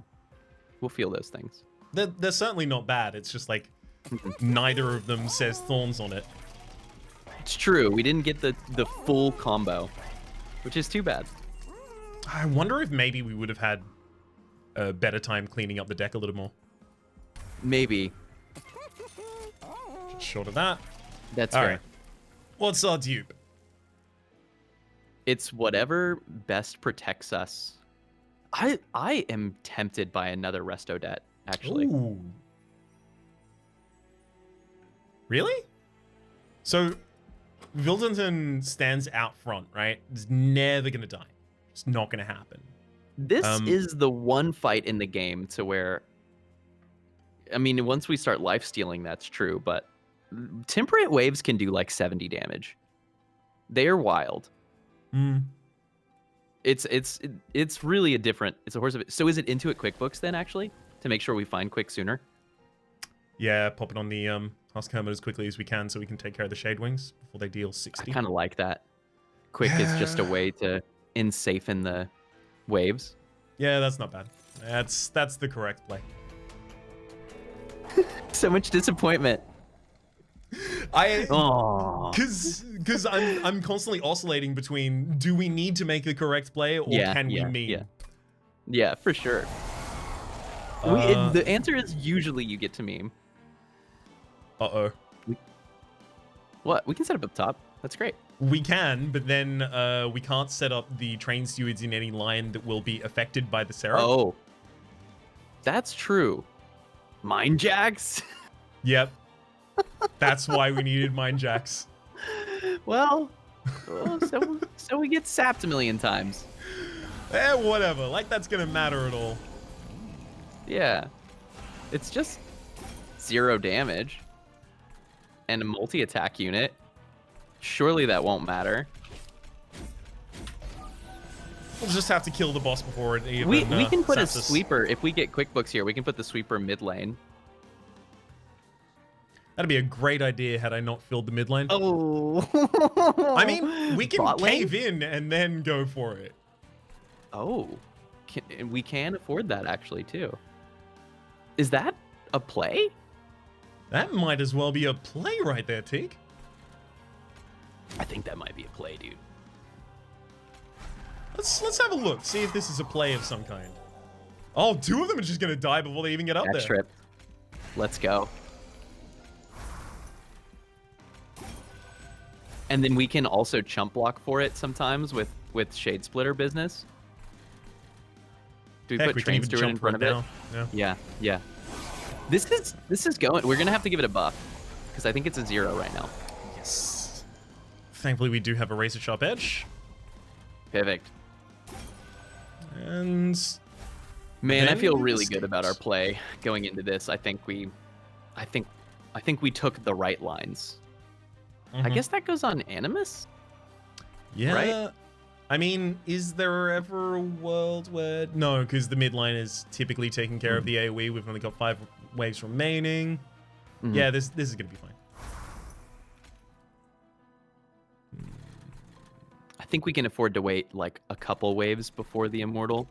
Speaker 2: We'll feel those things.
Speaker 1: they're certainly not bad. It's just like neither of them says thorns on it.
Speaker 2: It's true. We didn't get the full combo, which is too bad.
Speaker 1: I wonder if maybe we would have had a better time cleaning up the deck a little more.
Speaker 2: Maybe.
Speaker 1: Just short of that.
Speaker 2: That's
Speaker 1: All
Speaker 2: fair.
Speaker 1: right. What's our dupe?
Speaker 2: It's whatever best protects us. I am tempted by another Resto Debt, actually.
Speaker 1: Ooh. Really? So, Vildington stands out front, right? It's never going to die. It's not going to happen.
Speaker 2: This is the one fight in the game to where, I mean, once we start life stealing, that's true, but Temperate Waves can do like 70 damage. They are wild. It's really a different, it's a horse of it. So is it Intuit QuickBooks then, actually, to make sure we find quick sooner?
Speaker 1: Yeah, pop it on the Husk Hermit as quickly as we can so we can take care of the Shadewings before they deal 60.
Speaker 2: I kind of like that. Quick is just a way to safe in the waves.
Speaker 1: Yeah, that's not bad. That's the correct play.
Speaker 2: So much disappointment.
Speaker 1: Because I'm constantly oscillating between do we need to make the correct play or can we meme?
Speaker 2: Yeah, for sure. The answer is usually you get to meme.
Speaker 1: Uh-oh.
Speaker 2: What? We can set up top. That's great.
Speaker 1: We can, but then we can't set up the train stewards in any line that will be affected by the Seraph.
Speaker 2: Oh. That's true. Mind Jacks?
Speaker 1: Yep. That's why we needed Mind Jacks.
Speaker 2: Well, so we get sapped a million times.
Speaker 1: Whatever. Like that's gonna matter at all.
Speaker 2: Yeah. It's just 0 damage. And a multi-attack unit. Surely that won't matter.
Speaker 1: We'll just have to kill the boss before it even
Speaker 2: We can put a
Speaker 1: saps us.
Speaker 2: sweeper. If we get QuickBooks here, we can put the sweeper mid lane.
Speaker 1: That'd be a great idea had I not filled the mid lane.
Speaker 2: Oh.
Speaker 1: I mean, we can
Speaker 2: Bot lane?
Speaker 1: cave in and then go for it.
Speaker 2: Oh. We can afford that, actually, too. Is that a play?
Speaker 1: That might as well be a play right there, Teak.
Speaker 2: I think that might be a play, dude.
Speaker 1: Let's have a look. See if this is a play of some kind. Oh, 2 of them are just gonna die before they even get up
Speaker 2: Back
Speaker 1: there.
Speaker 2: trip. Let's go. And then we can also chump block for it sometimes with Shade Splitter business. Do we
Speaker 1: Heck,
Speaker 2: put
Speaker 1: we can
Speaker 2: Train
Speaker 1: even
Speaker 2: Steward in
Speaker 1: jump
Speaker 2: front of it?
Speaker 1: now. Yeah.
Speaker 2: Yeah. This is going. We're gonna have to give it a buff because I think it's a 0 right now.
Speaker 1: Yes. Thankfully, we do have a razor sharp edge.
Speaker 2: Perfect.
Speaker 1: And
Speaker 2: Man, I feel
Speaker 1: then
Speaker 2: really good about our
Speaker 1: escapes.
Speaker 2: play going into this. I think we took the right lines. I
Speaker 1: Mhm.
Speaker 2: guess that goes on Animus.
Speaker 1: Yeah.
Speaker 2: right?
Speaker 1: I mean, is there ever a world where... No, because the mid line is typically taking care of the AoE. We've only got 5 waves remaining.
Speaker 2: Mhm.
Speaker 1: Yeah, this is going to be fine.
Speaker 2: I think we can afford to wait like a couple waves before the Immortal.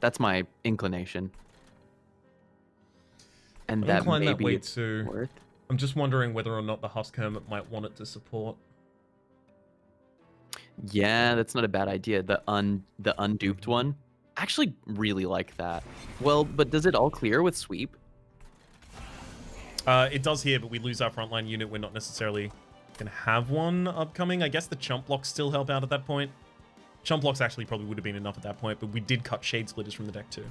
Speaker 2: That's my inclination. And
Speaker 1: I'm
Speaker 2: that
Speaker 1: inclined
Speaker 2: may
Speaker 1: that way
Speaker 2: be
Speaker 1: too.
Speaker 2: worth.
Speaker 1: I'm just wondering whether or not the Husk Hermit might want it to support.
Speaker 2: Yeah, that's not a bad idea. The unduped one. I actually really like that. Well, but does it all clear with sweep?
Speaker 1: It does here, but we lose our frontline unit. We're not necessarily going to have one upcoming. I guess the chump blocks still help out at that point. Chump blocks actually probably would have been enough at that point, but we did cut Shade Splitters from the deck too.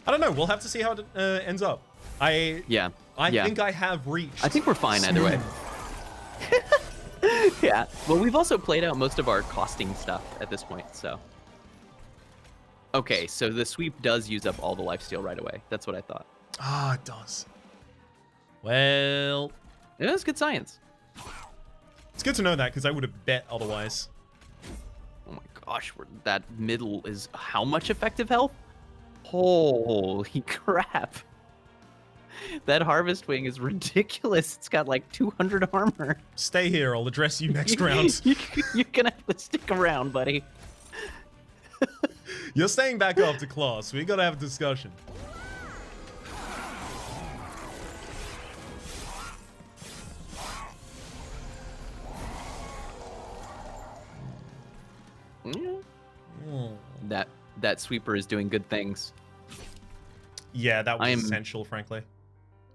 Speaker 1: I don't know. We'll have to see how it ends up. I think I have reached.
Speaker 2: I think we're fine either way. Yeah. Well, we've also played out most of our costing stuff at this point, so. Okay, so the sweep does use up all the lifesteal right away. That's what I thought.
Speaker 1: Ah, it does. Well,
Speaker 2: It was good science.
Speaker 1: it's good to know that because I would have bet otherwise.
Speaker 2: Oh my gosh, that middle is how much effective health? Holy crap. That Harvest Wing is ridiculous. It's got like 200 armor.
Speaker 1: Stay here. I'll address you next round.
Speaker 2: You're gonna have to stick around, buddy.
Speaker 1: You're staying back after class. We gotta have a discussion.
Speaker 2: Yeah.
Speaker 1: Hmm.
Speaker 2: That sweeper is doing good things.
Speaker 1: Yeah, that was
Speaker 2: I am-
Speaker 1: essential, frankly.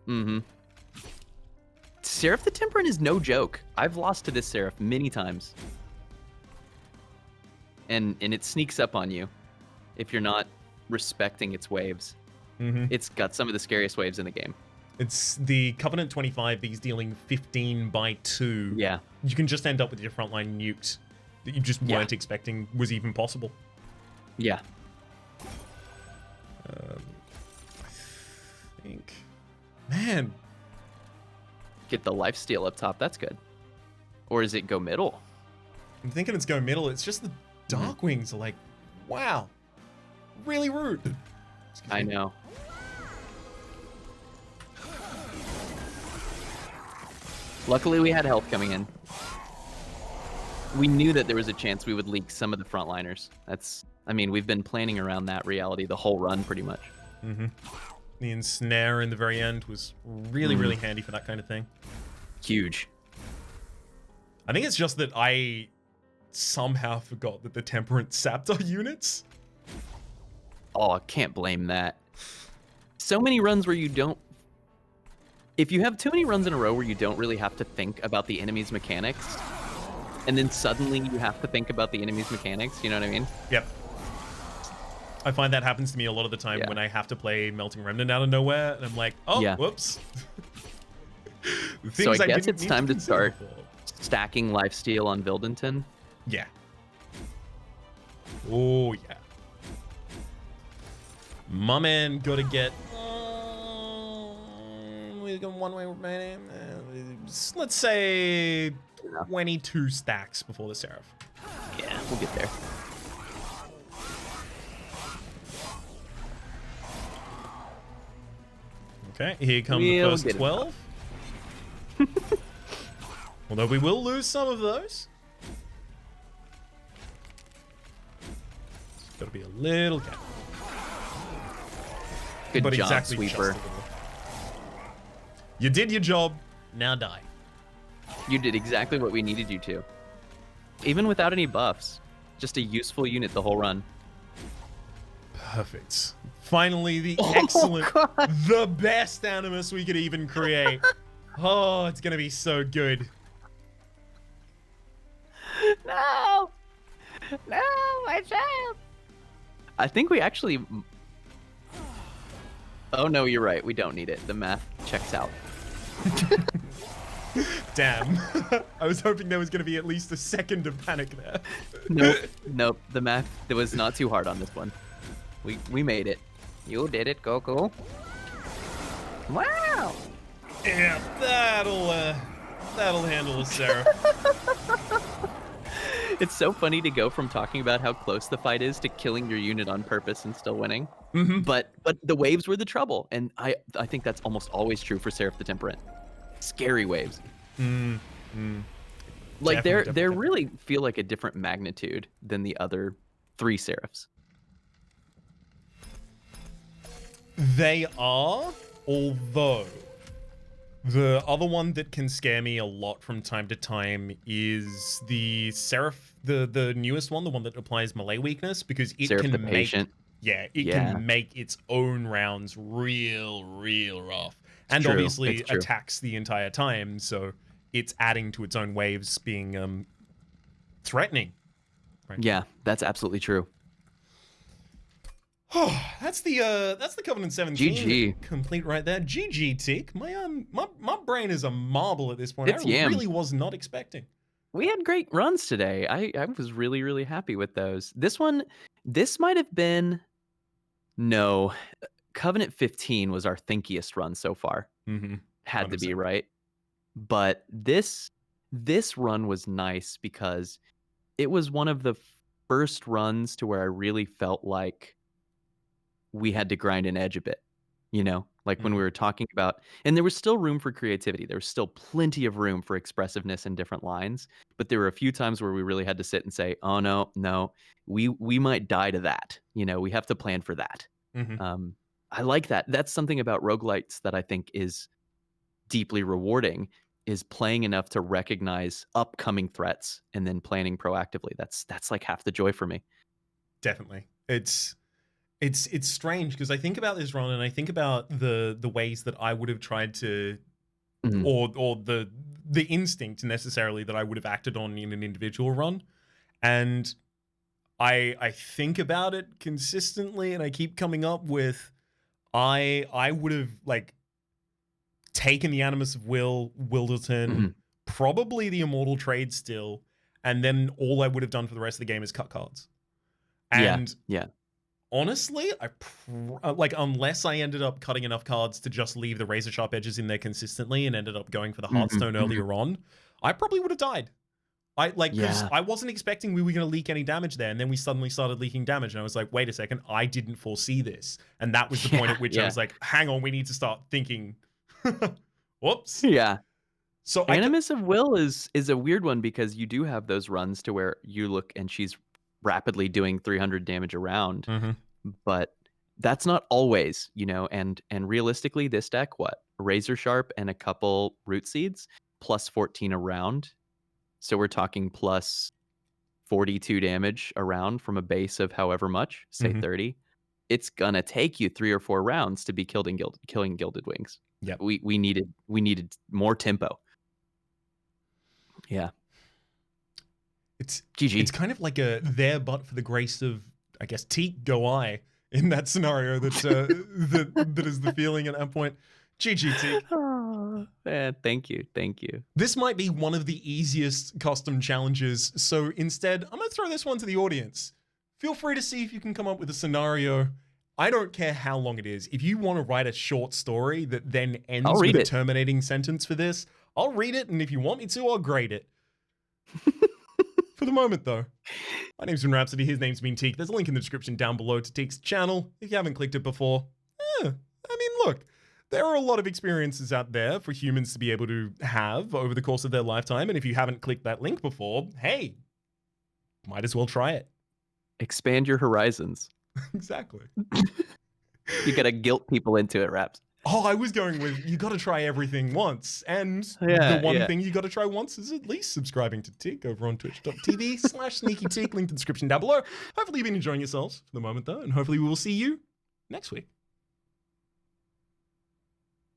Speaker 2: Mm-hmm. Seraph the Temperate is no joke. I've lost to this Seraph many times. And it sneaks up on you if you're not respecting its waves.
Speaker 1: Mm-hmm.
Speaker 2: It's got some of the scariest waves in the game.
Speaker 1: It's the Covenant 25, but he's dealing 15 by 2.
Speaker 2: Yeah.
Speaker 1: You can just end up with your frontline nuked that you just
Speaker 2: Yeah.
Speaker 1: weren't expecting was even possible.
Speaker 2: Yeah.
Speaker 1: I think... Man,
Speaker 2: Get the lifesteal up top. That's good. Or is it go middle?
Speaker 1: I'm thinking it's go middle. It's just the Dark Wings are like, wow, really rude. Excuse
Speaker 2: I
Speaker 1: me.
Speaker 2: know. Luckily, we had health coming in. We knew that there was a chance we would leak some of the frontliners. I mean, we've been planning around that reality the whole run, pretty much.
Speaker 1: Mm-hmm. The ensnare in the very end was really, really handy for that kind of thing.
Speaker 2: Huge.
Speaker 1: I think it's just that I somehow forgot that the Temperate sapped our units.
Speaker 2: Oh, I can't blame that. So many runs where you don't... If you have too many runs in a row where you don't really have to think about the enemy's mechanics, and then suddenly you have to think about the enemy's mechanics, you know what I mean?
Speaker 1: Yep. I find that happens to me a lot of the time when I have to play Melting Remnant out of nowhere, and I'm like, oh, whoops.
Speaker 2: So I guess
Speaker 1: didn't
Speaker 2: it's
Speaker 1: need
Speaker 2: time to
Speaker 1: consider
Speaker 2: start
Speaker 1: before.
Speaker 2: stacking lifesteal on Vildington.
Speaker 1: Yeah. Oh, yeah. My man gotta get... we've got 1 way remaining. Let's say 22 stacks before the Seraph.
Speaker 2: Yeah, we'll get there.
Speaker 1: Okay, here come the
Speaker 2: We'll
Speaker 1: first
Speaker 2: get it
Speaker 1: 12. Although we will lose some of those. It's gotta be a little gap.
Speaker 2: Good
Speaker 1: But
Speaker 2: job,
Speaker 1: exactly just a
Speaker 2: Sweeper.
Speaker 1: little. You did your job, now die.
Speaker 2: You did exactly what we needed you to. even without any buffs. Just a useful unit the whole run.
Speaker 1: Perfect. Finally, the excellent, the best Animus we could even create. Oh, it's gonna be so good.
Speaker 2: No! No, my child! I think we actually... Oh, no, you're right. We don't need it. The math checks out.
Speaker 1: Damn. I was hoping there was going to be at least a second of panic there.
Speaker 2: Nope. The math, it was not too hard on this one. We made it. You did it, Goku. Wow!
Speaker 1: Yeah, that'll handle a Seraph.
Speaker 2: It's so funny to go from talking about how close the fight is to killing your unit on purpose and still winning.
Speaker 1: Mm-hmm.
Speaker 2: But the waves were the trouble, and I think that's almost always true for Seraph the Temperate. Scary waves. Like
Speaker 1: Definitely.
Speaker 2: they're really feel like a different magnitude than the other 3 Seraphs.
Speaker 1: They are, although the other one that can scare me a lot from time to time is the Seraph, the newest one, the one that applies melee weakness, because it
Speaker 2: Seraph
Speaker 1: can
Speaker 2: the
Speaker 1: make
Speaker 2: Patient.
Speaker 1: can make its own rounds real rough. And
Speaker 2: true.
Speaker 1: Obviously
Speaker 2: It's true.
Speaker 1: attacks the entire time, so it's adding to its own waves being threatening. Right.
Speaker 2: Yeah, that's absolutely true.
Speaker 1: Oh, that's the Covenant 17
Speaker 2: GG.
Speaker 1: complete right there. GG Tick. My brain is a marble at this point.
Speaker 2: It's
Speaker 1: I
Speaker 2: yam.
Speaker 1: really was not expecting.
Speaker 2: We had great runs today. I was really happy with those. This might have been... No, Covenant 15 was our thinkiest run so far.
Speaker 1: Mm-hmm.
Speaker 2: Had to be,
Speaker 1: 100%.
Speaker 2: right? But this run was nice because it was one of the first runs to where I really felt like we had to grind an edge a bit, you know, like when we were talking about, and there was still room for creativity. There was still plenty of room for expressiveness in different lines, but there were a few times where we really had to sit and say, oh no, we might die to that. You know, we have to plan for that.
Speaker 1: Mm-hmm.
Speaker 2: I like that. That's something about roguelites that I think is deeply rewarding, is playing enough to recognize upcoming threats and then planning proactively. That's like half the joy for me.
Speaker 1: Definitely. It's strange because I think about this run and I think about the ways that I would have tried to, or the instinct necessarily that I would have acted on in an individual run, and I think about it consistently and I keep coming up with I would have like taken the Animus of Wilderton, probably the Immortal Trade still, and then all I would have done for the rest of the game is cut cards. And
Speaker 2: yeah.
Speaker 1: Honestly, like unless I ended up cutting enough cards to just leave the razor sharp edges in there consistently and ended up going for the Hearthstone earlier on, I probably would have died. Because I wasn't expecting we were going to leak any damage there, and then we suddenly started leaking damage, and I was like, wait a second, I didn't foresee this. And that was the point at which I was like, hang on, we need to start thinking. Whoops.
Speaker 2: Yeah.
Speaker 1: So
Speaker 2: Animus of Will is a weird one because you do have those runs to where you look and she's rapidly doing 300 damage a round, but that's not always, you know, and realistically this deck, what? Razor Sharp and a couple Root Seeds plus 14 a round. So we're talking plus 42 damage a round from a base of however much, say 30. It's gonna take you 3 or 4 rounds to be killing Gilded Wings.
Speaker 1: Yeah,
Speaker 2: we needed more tempo. Yeah.
Speaker 1: It's
Speaker 2: GG.
Speaker 1: It's kind of like a there but for the grace of, I guess, Teak go I in that scenario that that is the feeling at that point. GG Teak.
Speaker 2: Oh, man, thank you.
Speaker 1: This might be one of the easiest custom challenges, so instead, I'm going to throw this one to the audience. Feel free to see if you can come up with a scenario. I don't care how long it is. If you want to write a short story that then ends with a terminating sentence for this, I'll read it, and if you want me to, I'll grade it. For the moment, though, my name's been Rhapsody, his name's been Teak. There's a link in the description down below to Teak's channel if you haven't clicked it before. Look, there are a lot of experiences out there for humans to be able to have over the course of their lifetime, and if you haven't clicked that link before, hey, might as well try it.
Speaker 2: Expand your horizons.
Speaker 1: Exactly.
Speaker 2: You gotta guilt people into it, Raps.
Speaker 1: Oh, I was going with you got to try everything once, and
Speaker 2: Yeah,
Speaker 1: the one
Speaker 2: yeah.
Speaker 1: thing you got to try once is at least subscribing to Tick over on twitch.tv/sneakyteak, link in the description down below. Hopefully you've been enjoying yourselves for the moment though, and hopefully we will see you next week.